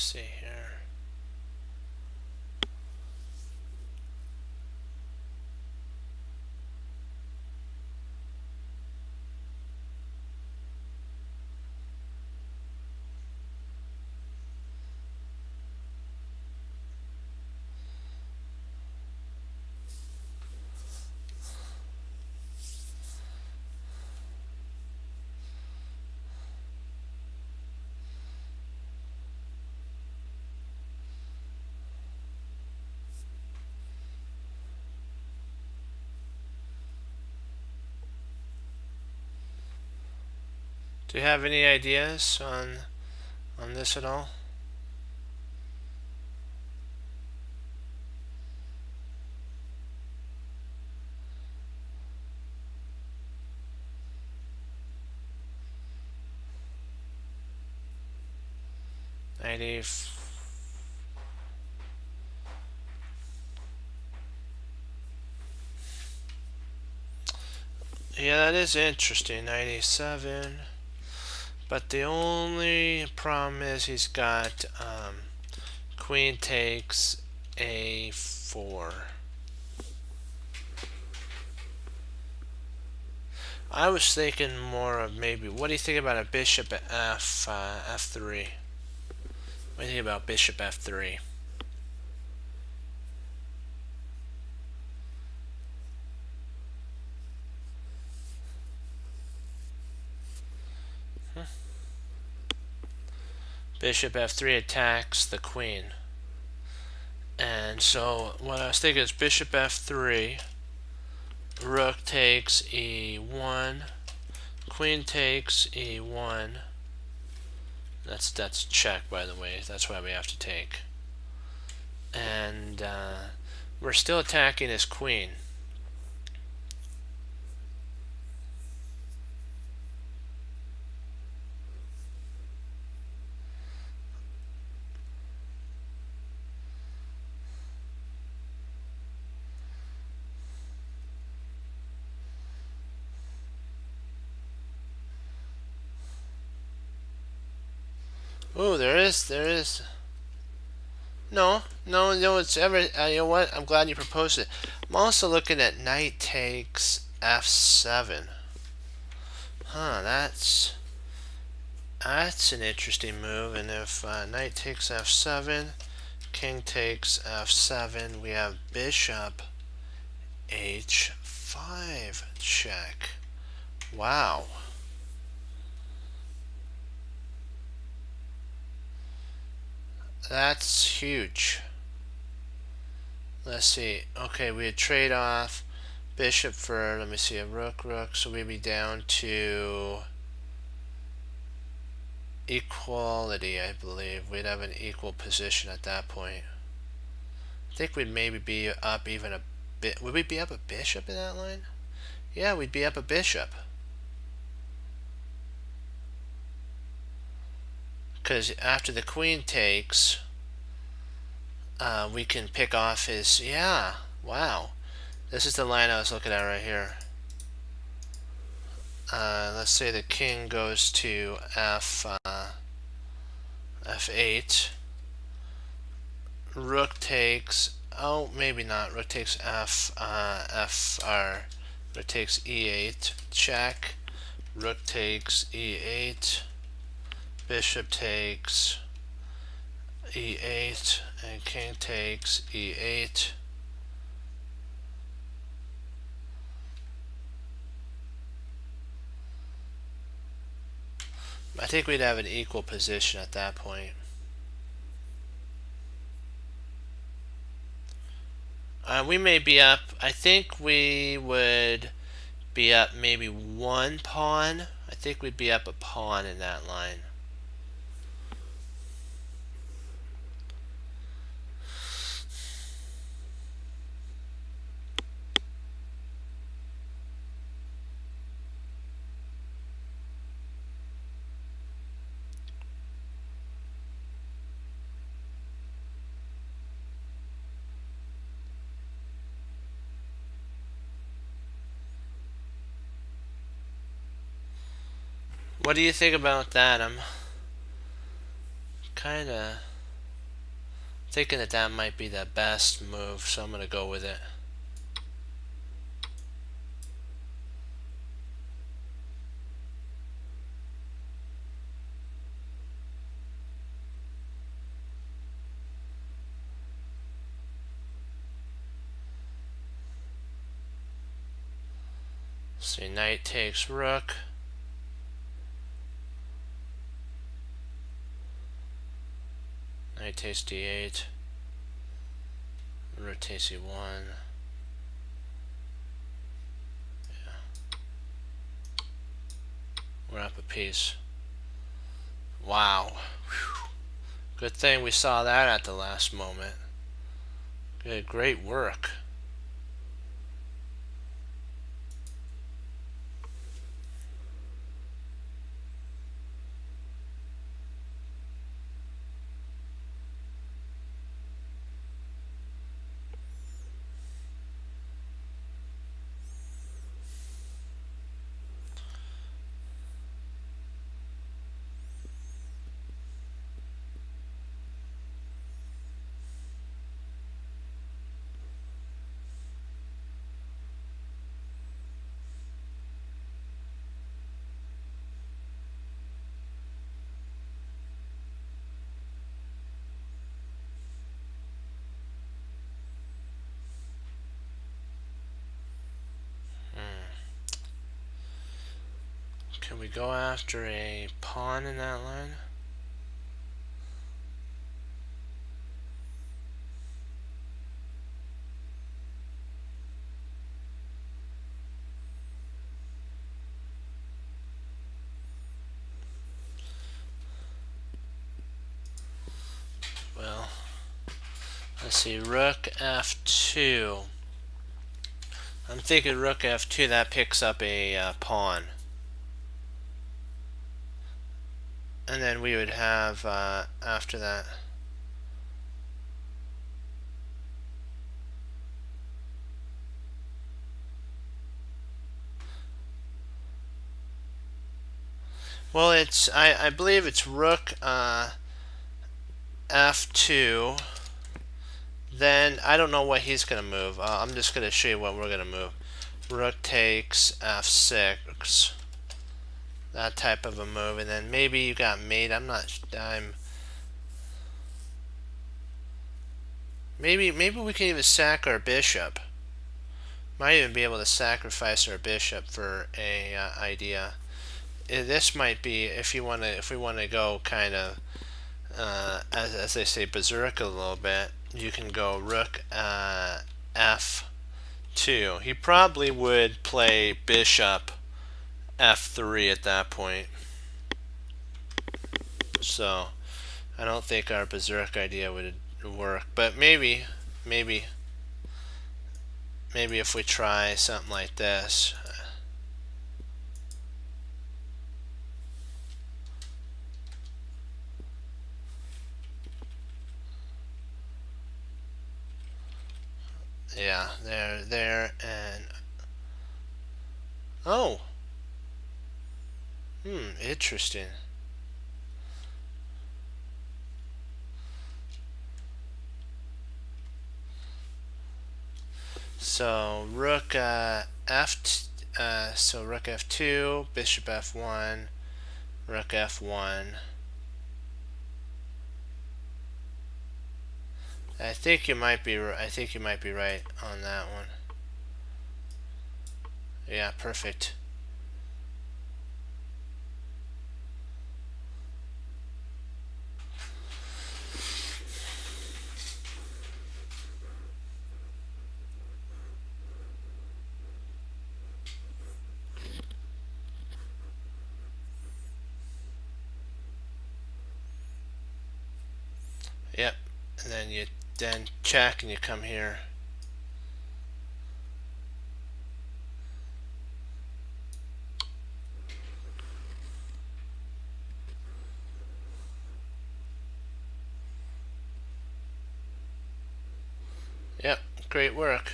S1: see here. Do you have any ideas on this at all? Ninety. Yeah, that is interesting. 97. But the only problem is he's got queen takes a4. I was thinking more of maybe. What do you think about a bishop at f3? What do you think about bishop f3? Bishop f3 attacks the queen. And so what I was thinking is bishop f3, rook takes e1, queen takes e1. That's check, by the way. That's why we have to take. And we're still attacking his queen. Ooh, there is. No, it's ever. You know what? I'm glad you proposed it. I'm also looking at knight takes f7. Huh, that's an interesting move. And if knight takes f7, king takes f7, we have bishop h5 check. Wow. That's huge. Let's see. Okay, we had trade off bishop for, let me see, a rook, so we'd be down to equality, I believe. We'd have an equal position at that point. I think we'd maybe be up even a bit. Would we be up a bishop in that line? Yeah, we'd be up a bishop. Because after the queen takes, we can pick off his, yeah, wow. This is the line I was looking at right here. Let's say the king goes to f8. Rook takes, oh, maybe not. Rook takes rook takes e8, check. Rook takes e8. Bishop takes e8, and king takes e8. I think we'd have an equal position at that point. We may be up, I think we would be up maybe one pawn. I think we'd be up a pawn in that line. What do you think about that? I'm kind of thinking that that might be the best move, so I'm going to go with it. See, knight takes rook. Knight takes d8. Rook takes e1. Yeah. We're up a piece. Wow. Whew. Good thing we saw that at the last moment. Good, great work. Can we go after a pawn in that line? Well, let's see, rook f2. I'm thinking rook f2, that picks up a pawn. And then we would have, after that, well, it's, I believe it's rook f2. Then, I don't know what he's going to move. I'm just going to show you what we're going to move. Rook takes f6. That type of a move. And then maybe you got mate. Maybe we can even sack our bishop. Might even be able to sacrifice our bishop for a idea. This might be, if we want to go kind of as they say, berserk a little bit. You can go rook f2. He probably would play bishop f3 at that point. So I don't think our berserk idea would work, but maybe if we try something like this. Yeah, there, and oh, interesting. So rook so rook f2, bishop f1, rook f1. I think you might be right on that one. Yeah, perfect. Yep. And then you check and you come here. Yep, great work.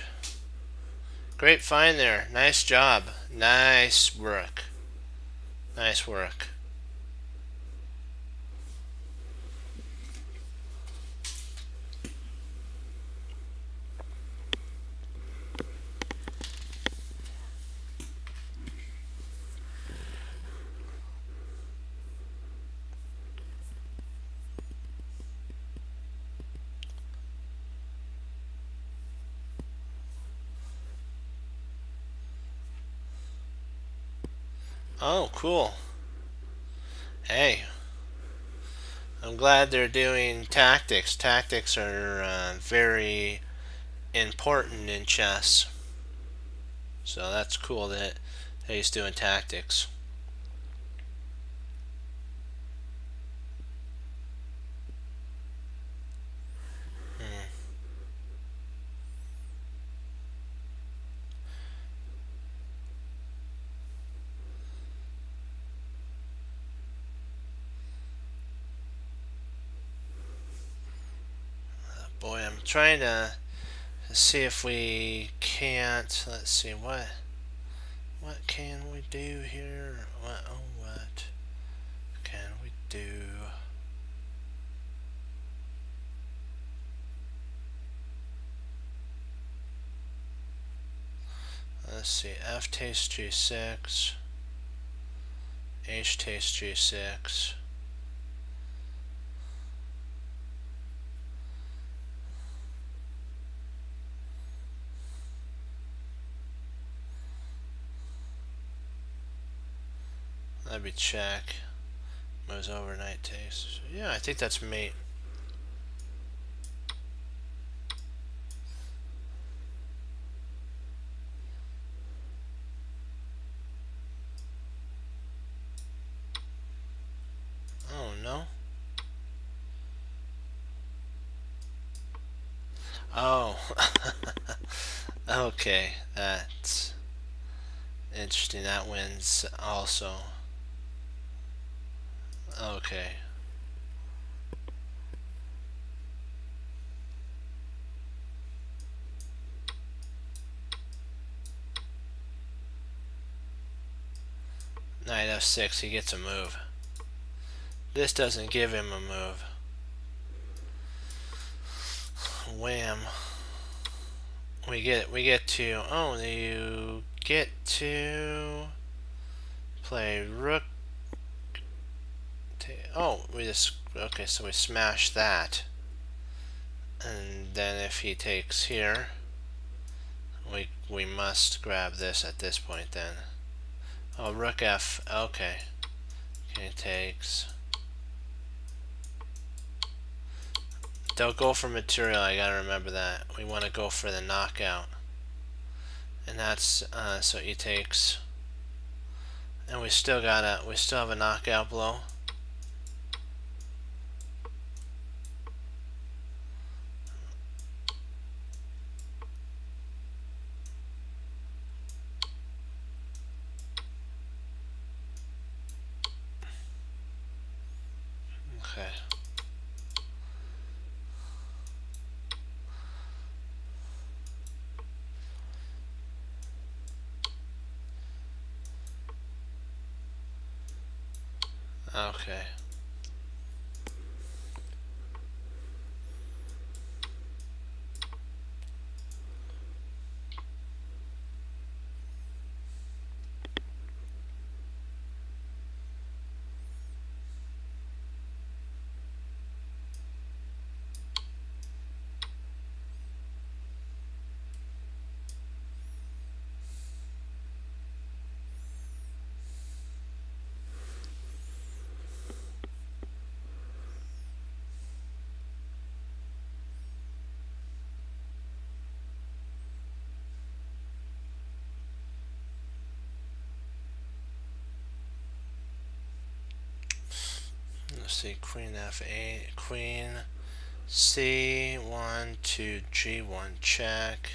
S1: Great find there. Nice job. Nice work. Nice work. Oh, cool. Hey, I'm glad they're doing tactics. Tactics are very important in chess. So that's cool that he's doing tactics. Hmm. Boy, I'm trying to see if we can't. Let's see what can we do here? What can we do? Let's see. F takes G6. H takes G6. That'd be check. Moves over, knight takes. Yeah, I think that's mate. Oh no. Oh. Okay, that's interesting. That wins also. Okay. Knight F6, he gets a move. This doesn't give him a move. Wham. We get to you get to play rook. Oh, we just okay, so we smash that. And then if he takes here, we must grab this at this point then. Oh, rook F. Okay. Okay, takes. Don't go for material, I gotta remember that. We want to go for the knockout. And that's, so he takes. And we still have a knockout blow. Okay. Okay. Let's see, Queen F8, Queen C1 to G1 check.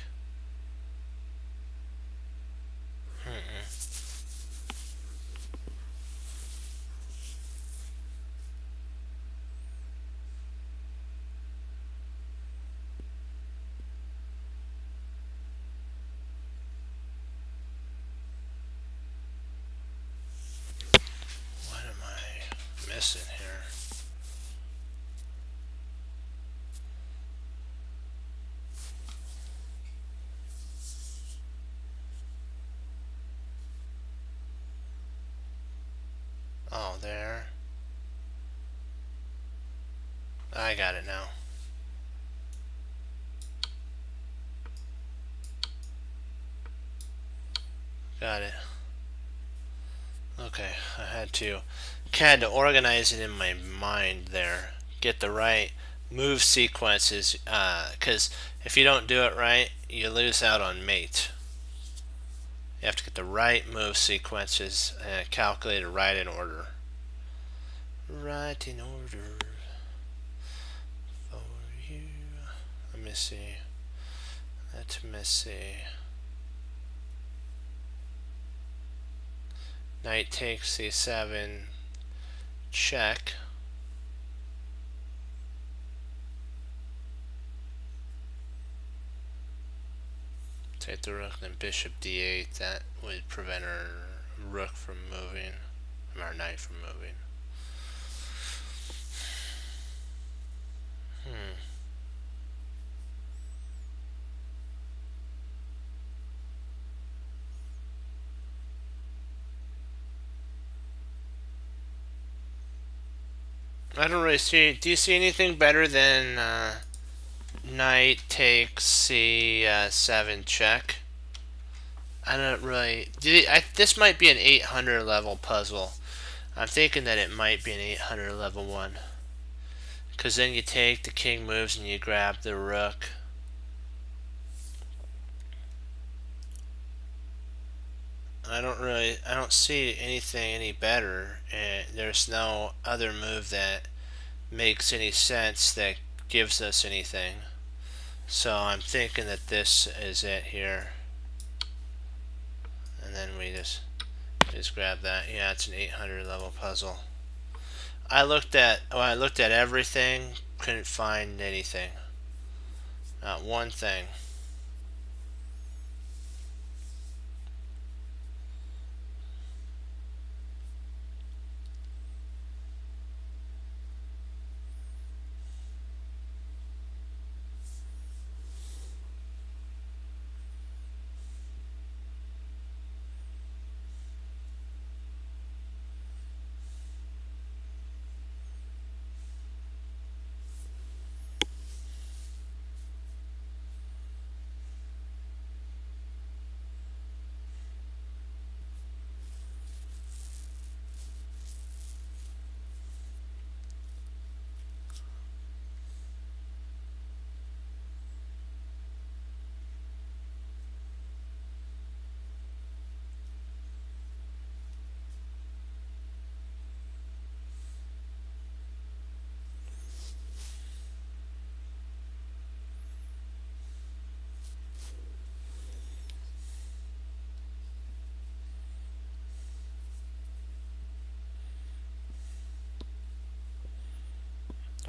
S1: What am I missing here? Oh, there. I got it now. Got it. Okay. Okay, I had to organize it in my mind there. Get the right move sequences, because if you don't do it right, you lose out on mate. You have to get the right move sequences and calculate it right in order. Right in order for you. Let me see. Let me see. Knight takes c7, check. Take the rook, then bishop d8. That would prevent our rook from moving, our knight from moving. I don't really see. Do you see anything better than knight takes c7 check? I don't really. This might be an 800 level puzzle. I'm thinking that it might be an 800 level one. Because then you take the king moves and you grab the rook. I don't see anything any better, and there's no other move that makes any sense that gives us anything. So I'm thinking that this is it here, and then we just grab that. Yeah, it's an 800 level puzzle. I looked at everything, couldn't find anything, not one thing.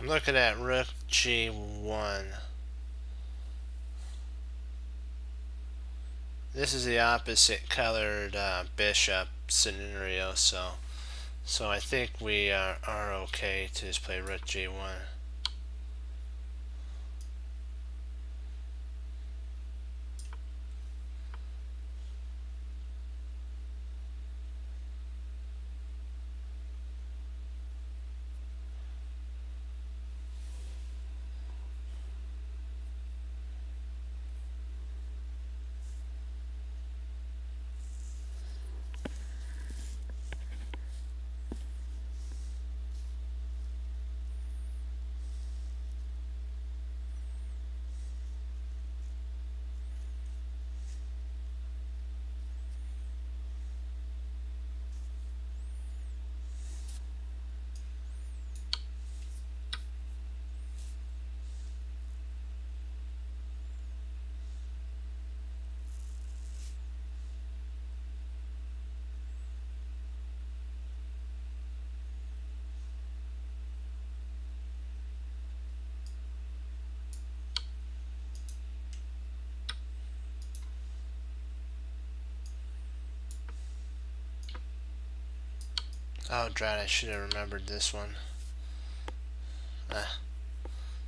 S1: I'm looking at rook g1. This is the opposite colored bishop scenario, so I think we are okay to just play rook g1. Oh, drat, I should have remembered this one.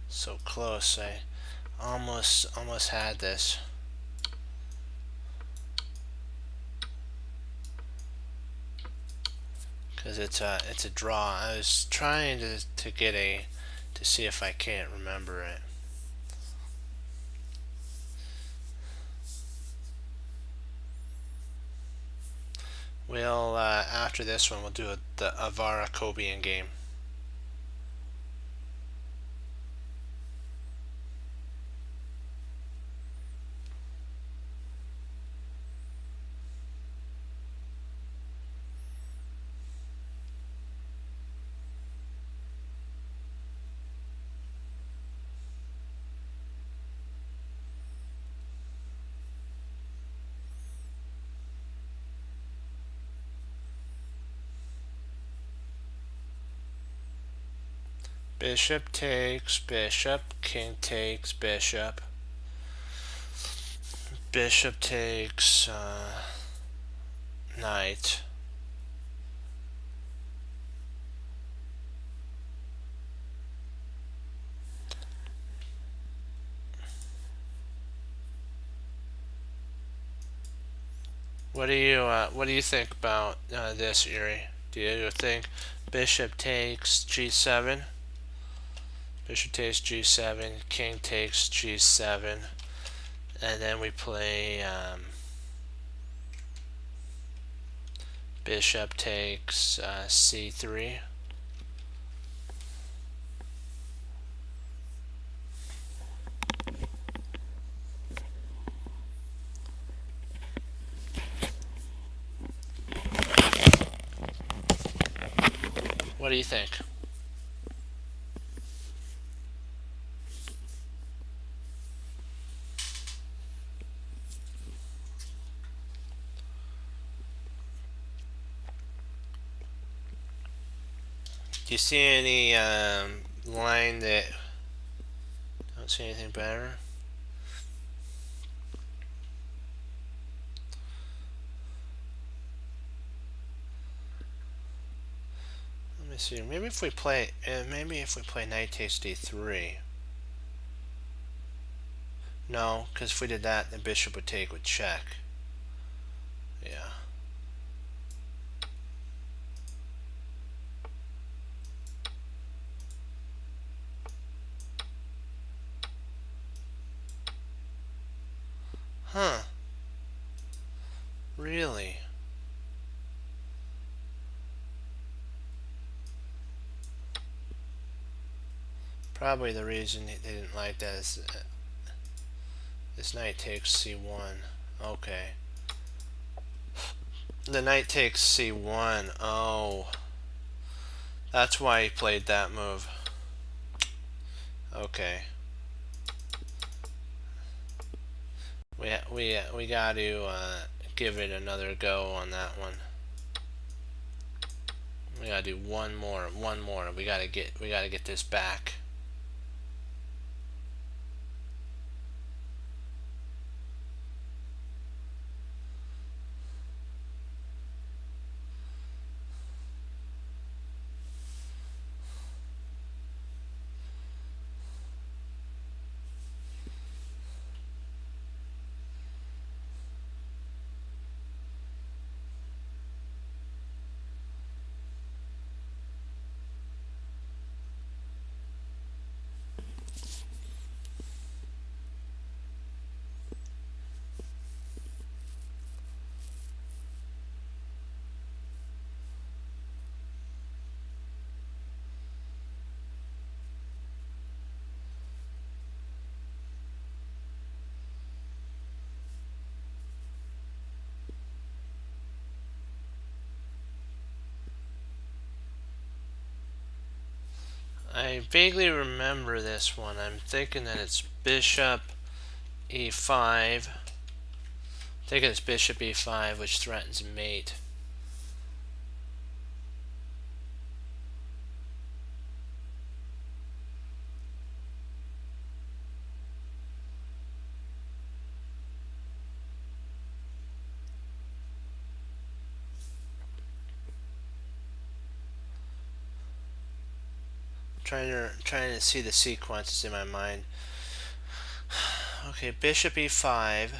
S1: So close. I almost had this. Because it's a draw. I was trying to get to see if I can't remember it. We'll after this one, we'll do the Avara Kobian game. Bishop takes, bishop, king takes, bishop. Bishop takes, knight. What do you think about this, Erie? Do you think bishop takes g7? Bishop takes g7, king takes g7, and then we play bishop takes c3. What do you think? Do you see any line that don't see anything better? Let me see. Maybe if we play knight takes d3. No, because if we did that, the bishop would take with check. Yeah. Huh. Really? Probably the reason they didn't like that is this knight takes c1. Okay. The knight takes c1. Oh. That's why he played that move. Okay. We got to give it another go on that one. We gotta do one more. We gotta get this back. I vaguely remember this one. I'm thinking that it's bishop e5. I'm thinking it's bishop e5, which threatens mate. Trying to see the sequences in my mind. Okay, bishop e5,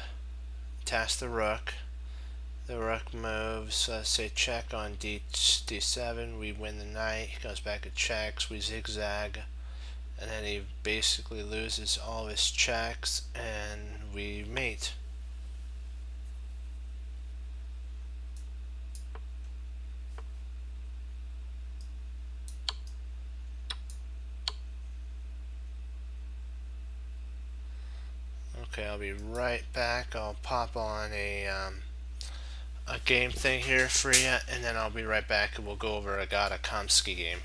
S1: attacks the rook. The rook moves, say check on d7. We win the knight. He goes back and checks. We zigzag, and then he basically loses all of his checks, and we mate. Okay, I'll be right back. I'll pop on a game thing here for you, and then I'll be right back and we'll go over a Agata Kamsky game.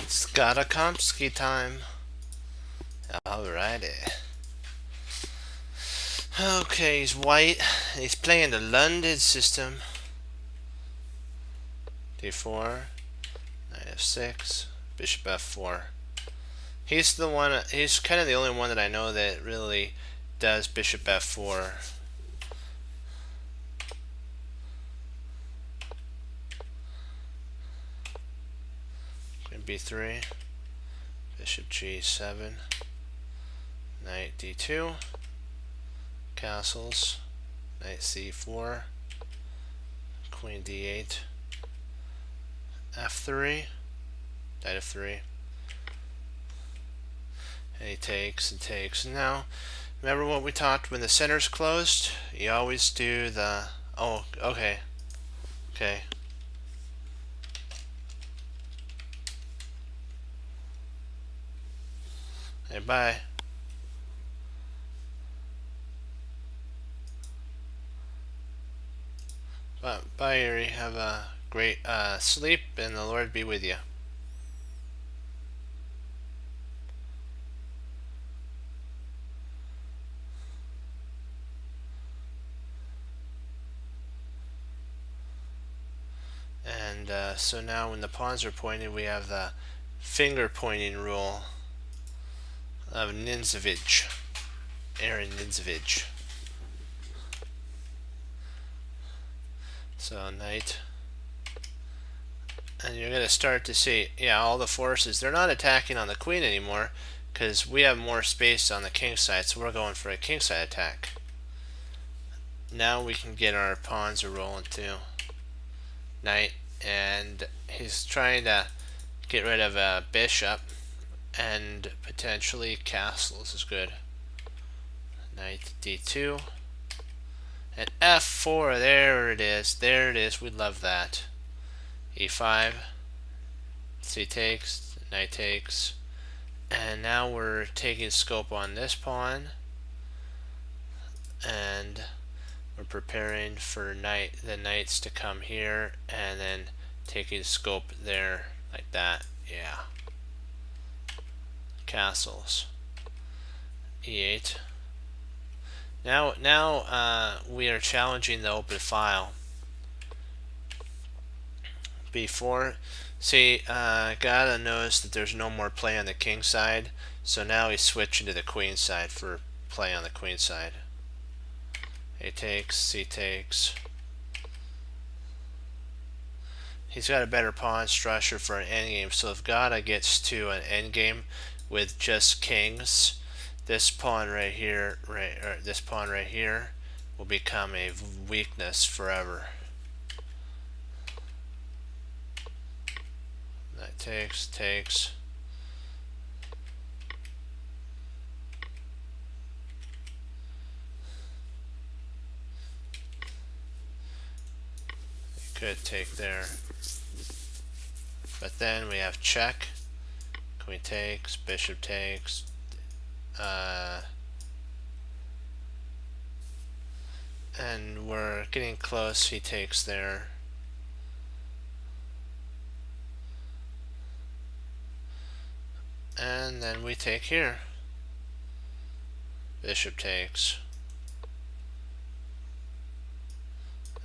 S1: It's Agata Kamsky time. Alrighty. Okay, he's white. He's playing the London system. D4, knight f6, bishop f4. He's the one. He's kind of the only one that I know that really does bishop f4. Queen b3, bishop g7, knight d2, castles, knight c4, queen d8, f3, knight f3, and he takes and takes. Now, remember what we talked when the center's closed? You always do the, oh, okay, okay. Hey, bye. Bye, Yuri. Have a great sleep, and the Lord be with you. And so now when the pawns are pointed, we have the finger pointing rule of Ninzevich, Aaron Ninzevich. So knight, and you're going to start to see, yeah, all the forces, they're not attacking on the queen anymore because we have more space on the king side, so we're going for a king side attack. Now we can get our pawns a rolling too. Knight, and he's trying to get rid of a bishop and potentially castles is good. Knight d2 and f4. There it is. There it is. We love that. e5. C takes. Knight takes. And now we're taking scope on this pawn, and we're preparing for the knights to come here, and then taking scope there like that. Yeah. Castles. e8. Now we are challenging the open file. Before, see, Gata knows that there's no more play on the king side, so now he's switching to the queen side for play on the queen side. A takes, C takes. He's got a better pawn structure for an endgame, so if Gata gets to an endgame with just kings, this pawn right here, this pawn right here, will become a weakness forever. That takes. Could take there, but then we have check. Queen takes, bishop takes. And we're getting close. He takes there. And then we take here. Bishop takes.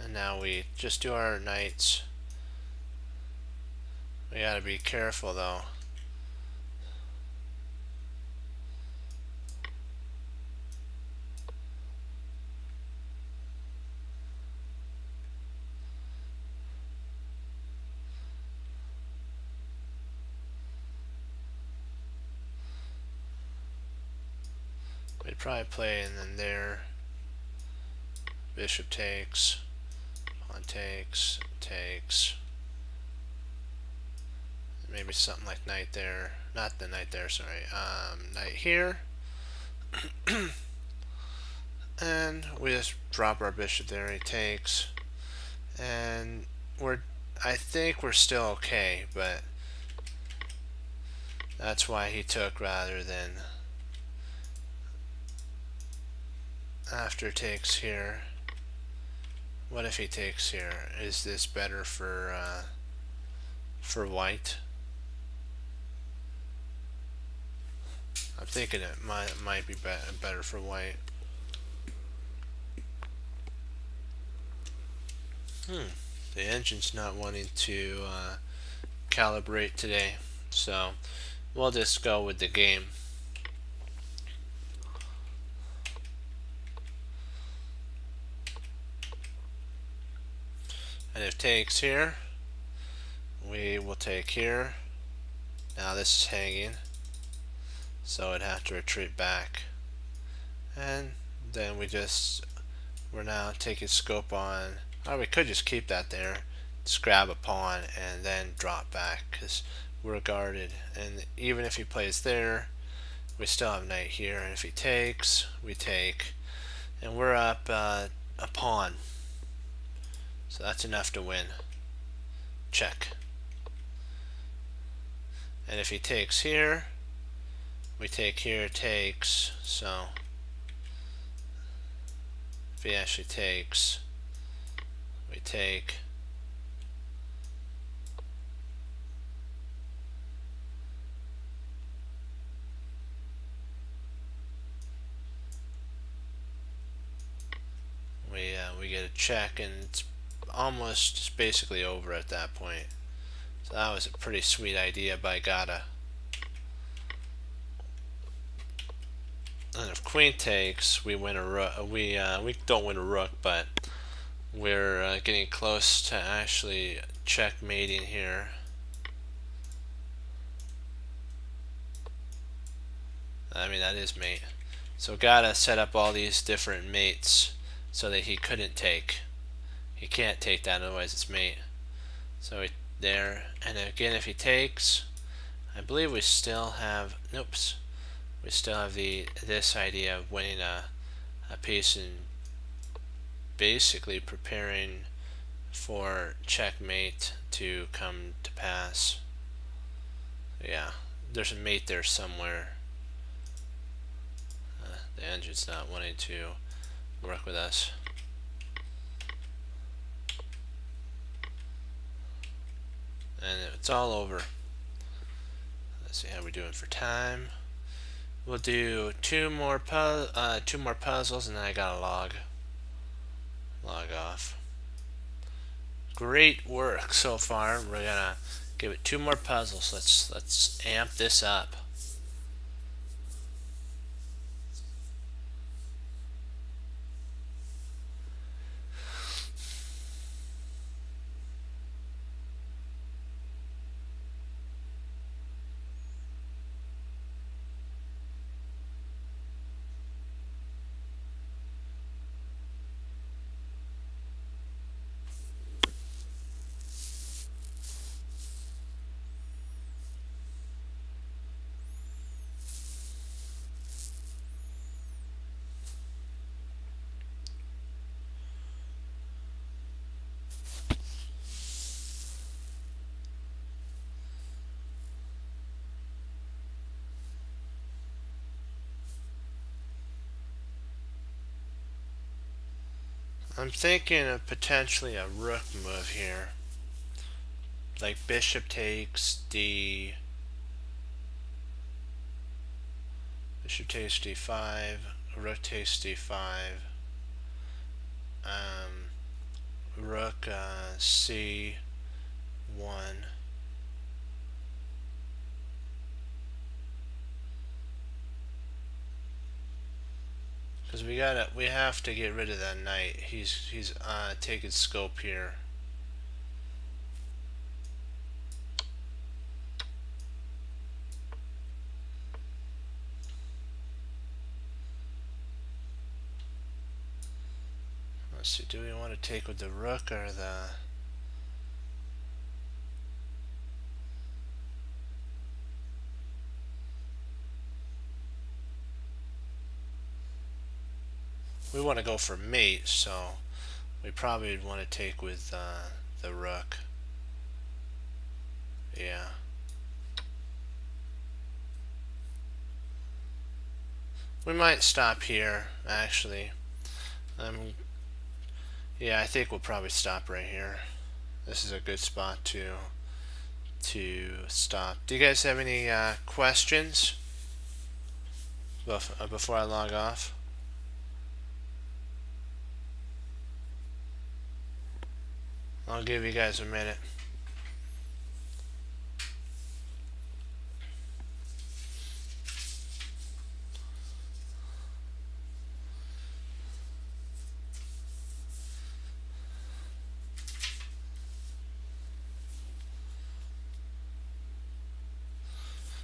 S1: And now we just do our knights. We gotta be careful though. We'd probably play and then there. Bishop takes. Pawn takes. Takes. Maybe something like knight there. Not the knight there, sorry. Knight here. And we just drop our bishop there. He takes. And I think we're still okay, but that's why he took rather than after takes here. What if he takes here? Is this better for white? I'm thinking it might be better for white. The engine's not wanting to calibrate today, so we'll just go with the game. And if takes here, we will take here. Now this is hanging, so it'd have to retreat back. And then we're now taking scope on Or we could just keep that there, just grab a pawn and then drop back because we're guarded. And even if he plays there, we still have knight here. And if he takes, we take. And we're up a pawn. So that's enough to win. Check. And if he takes here, we take here, takes. So if he actually takes, we take. We get a check, and it's almost just basically over at that point. So that was a pretty sweet idea by Gata. And if queen takes, we win a rook. We don't win a rook, but we're getting close to actually checkmating here. I mean, that is mate. So Gata set up all these different mates so that he couldn't take. He can't take that, otherwise it's mate. So there, and again, if he takes, I believe we still have. Nope. We still have this idea of winning a piece and basically preparing for checkmate to come to pass. Yeah, there's a mate there somewhere. The engine's not wanting to work with us. And it's all over. Let's see how we're doing for time. We'll do two more puzzles, and then I gotta log off. Great work so far. We're gonna give it two more puzzles. Let's amp this up. I'm thinking of potentially a rook move here. Like bishop takes d. Bishop takes d5. Rook takes d5. Rook c1. Because we have to get rid of that knight. He's taking scope here. Let's see, do we want to take with the rook or the... We want to go for mate, so we probably would want to take with the rook. Yeah. We might stop here, actually. Yeah, I think we'll probably stop right here. This is a good spot to stop. Do you guys have any questions before I log off? I'll give you guys a minute.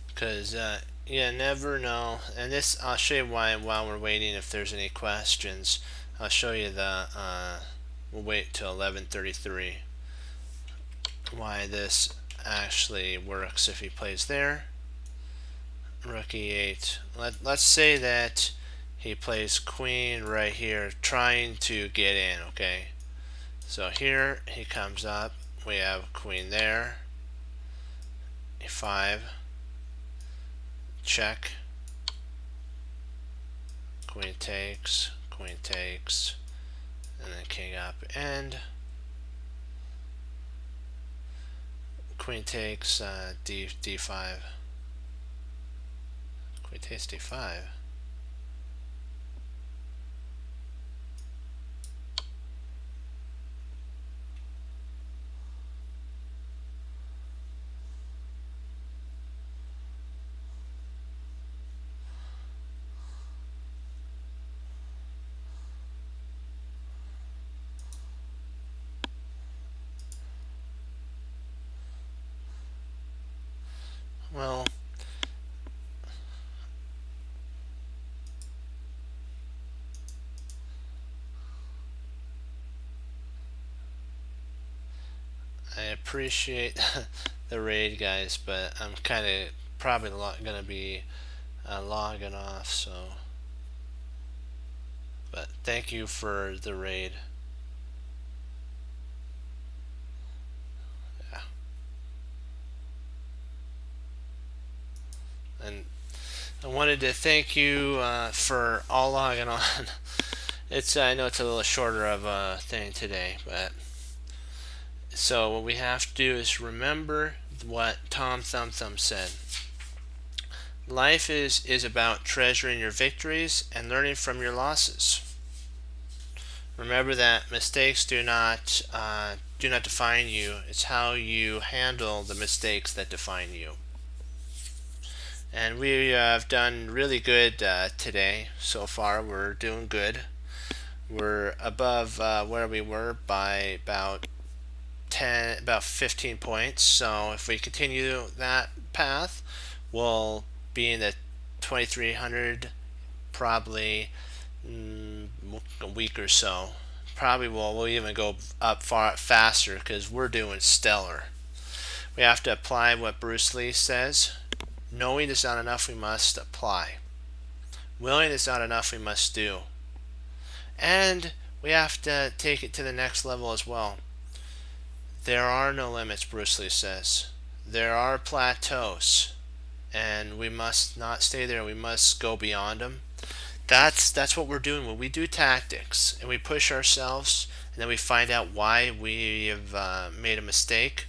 S1: Because you never know. And this, I'll show you why while we're waiting. If there's any questions, I'll show you the we'll wait till 11:33 why this actually works if he plays there. Rook e8. Let's say that he plays queen right here, trying to get in, okay? So here he comes up, we have queen there, e5, check, queen takes, and then king up, and queen takes d5. Queen takes d5. Well, I appreciate the raid, guys, but I'm kind of probably gonna be logging off, so. But thank you for the raid. Yeah. And I wanted to thank you for all logging on. I know it's a little shorter of a thing today, but so what we have to do is remember what Tom Thumb Thumb said. Life is about treasuring your victories and learning from your losses. Remember that mistakes do not define you. It's how you handle the mistakes that define you. And we have done really good today so far. We're doing good. We're above where we were by about 15 points. So if we continue that path, we'll be in the 2300 probably a week or so. Probably we'll even go up far faster because we're doing stellar. We have to apply what Bruce Lee says. Knowing is not enough, we must apply. Willing is not enough, we must do. And we have to take it to the next level as well. There are no limits, Bruce Lee says. There are plateaus, and we must not stay there. We must go beyond them. That's what we're doing when we do tactics and we push ourselves, and then we find out why we have made a mistake.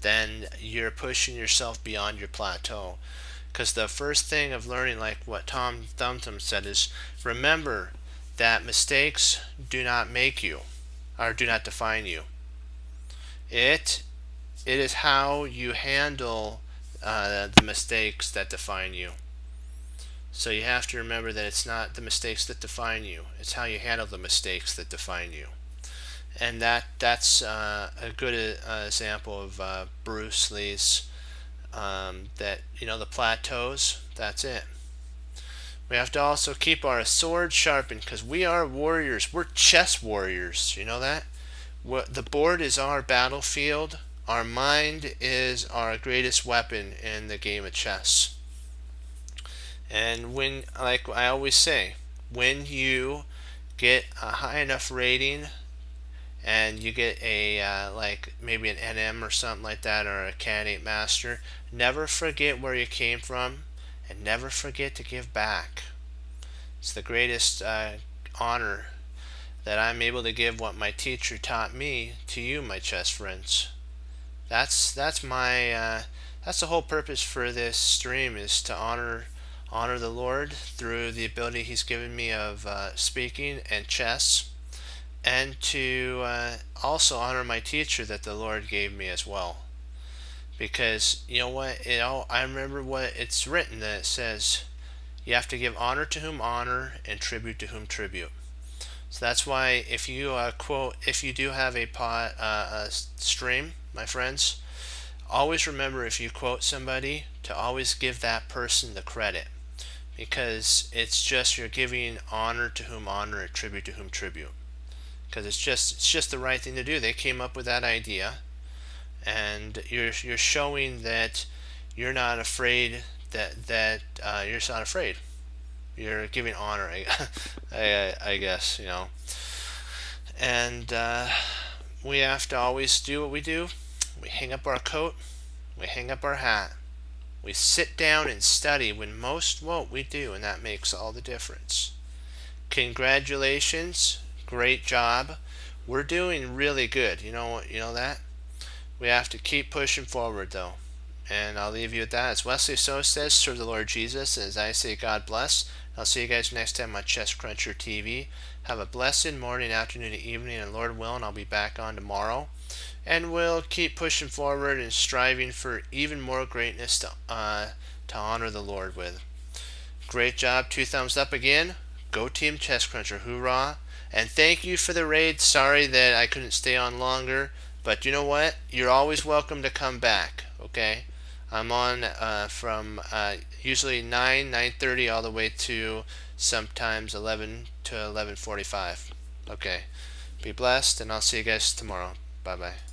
S1: Then you're pushing yourself beyond your plateau. Because the first thing of learning, like what Tom Thumb Thumb said, is remember that mistakes do not make you, or do not define you. It is how you handle the mistakes that define you. So you have to remember that it's not the mistakes that define you. It's how you handle the mistakes that define you. And that's a good example of Bruce Lee's that, the plateaus, that's it. We have to also keep our sword sharpened because we are warriors. We're chess warriors. You know that? The board is our battlefield. Our mind is our greatest weapon in the game of chess. And when, like I always say, when you get a high enough rating and you get a like maybe an NM or something like that, or a Cat 8 Master, never forget where you came from and never forget to give back. It's the greatest honor that I'm able to give what my teacher taught me to you, my chess friends. That's my that's the whole purpose for this stream, is to honor the Lord through the ability He's given me of speaking and chess, and to also honor my teacher that the Lord gave me as well. Because you know what, I remember what it's written, that it says you have to give honor to whom honor and tribute to whom tribute. So that's why if you if you do have a stream, my friends, always remember, if you quote somebody, to always give that person the credit, because it's just you're giving honor to whom honor and tribute to whom tribute. because it's just the right thing to do. They came up with that idea, and you're showing that you're not afraid, you're just not afraid. You're giving honor, I guess, and we have to always do what we do. We hang up our coat, we hang up our hat, we sit down and study when most won't. We do, and that makes all the difference. Congratulations, great job. We're doing really good. You know that? We have to keep pushing forward, though. And I'll leave you with that. As Wesley So says, serve the Lord Jesus. And as I say, God bless. I'll see you guys next time on Chess Cruncher TV. Have a blessed morning, afternoon, and evening. And Lord willing, I'll be back on tomorrow. And we'll keep pushing forward and striving for even more greatness to honor the Lord with. Great job. 2 thumbs up again. Go Team Chess Cruncher. Hoorah. And thank you for the raid. Sorry that I couldn't stay on longer. But you know what? You're always welcome to come back. Okay? I'm on from usually 9:30 all the way to sometimes 11 to 11:45. Okay. Be blessed, and I'll see you guys tomorrow. Bye-bye.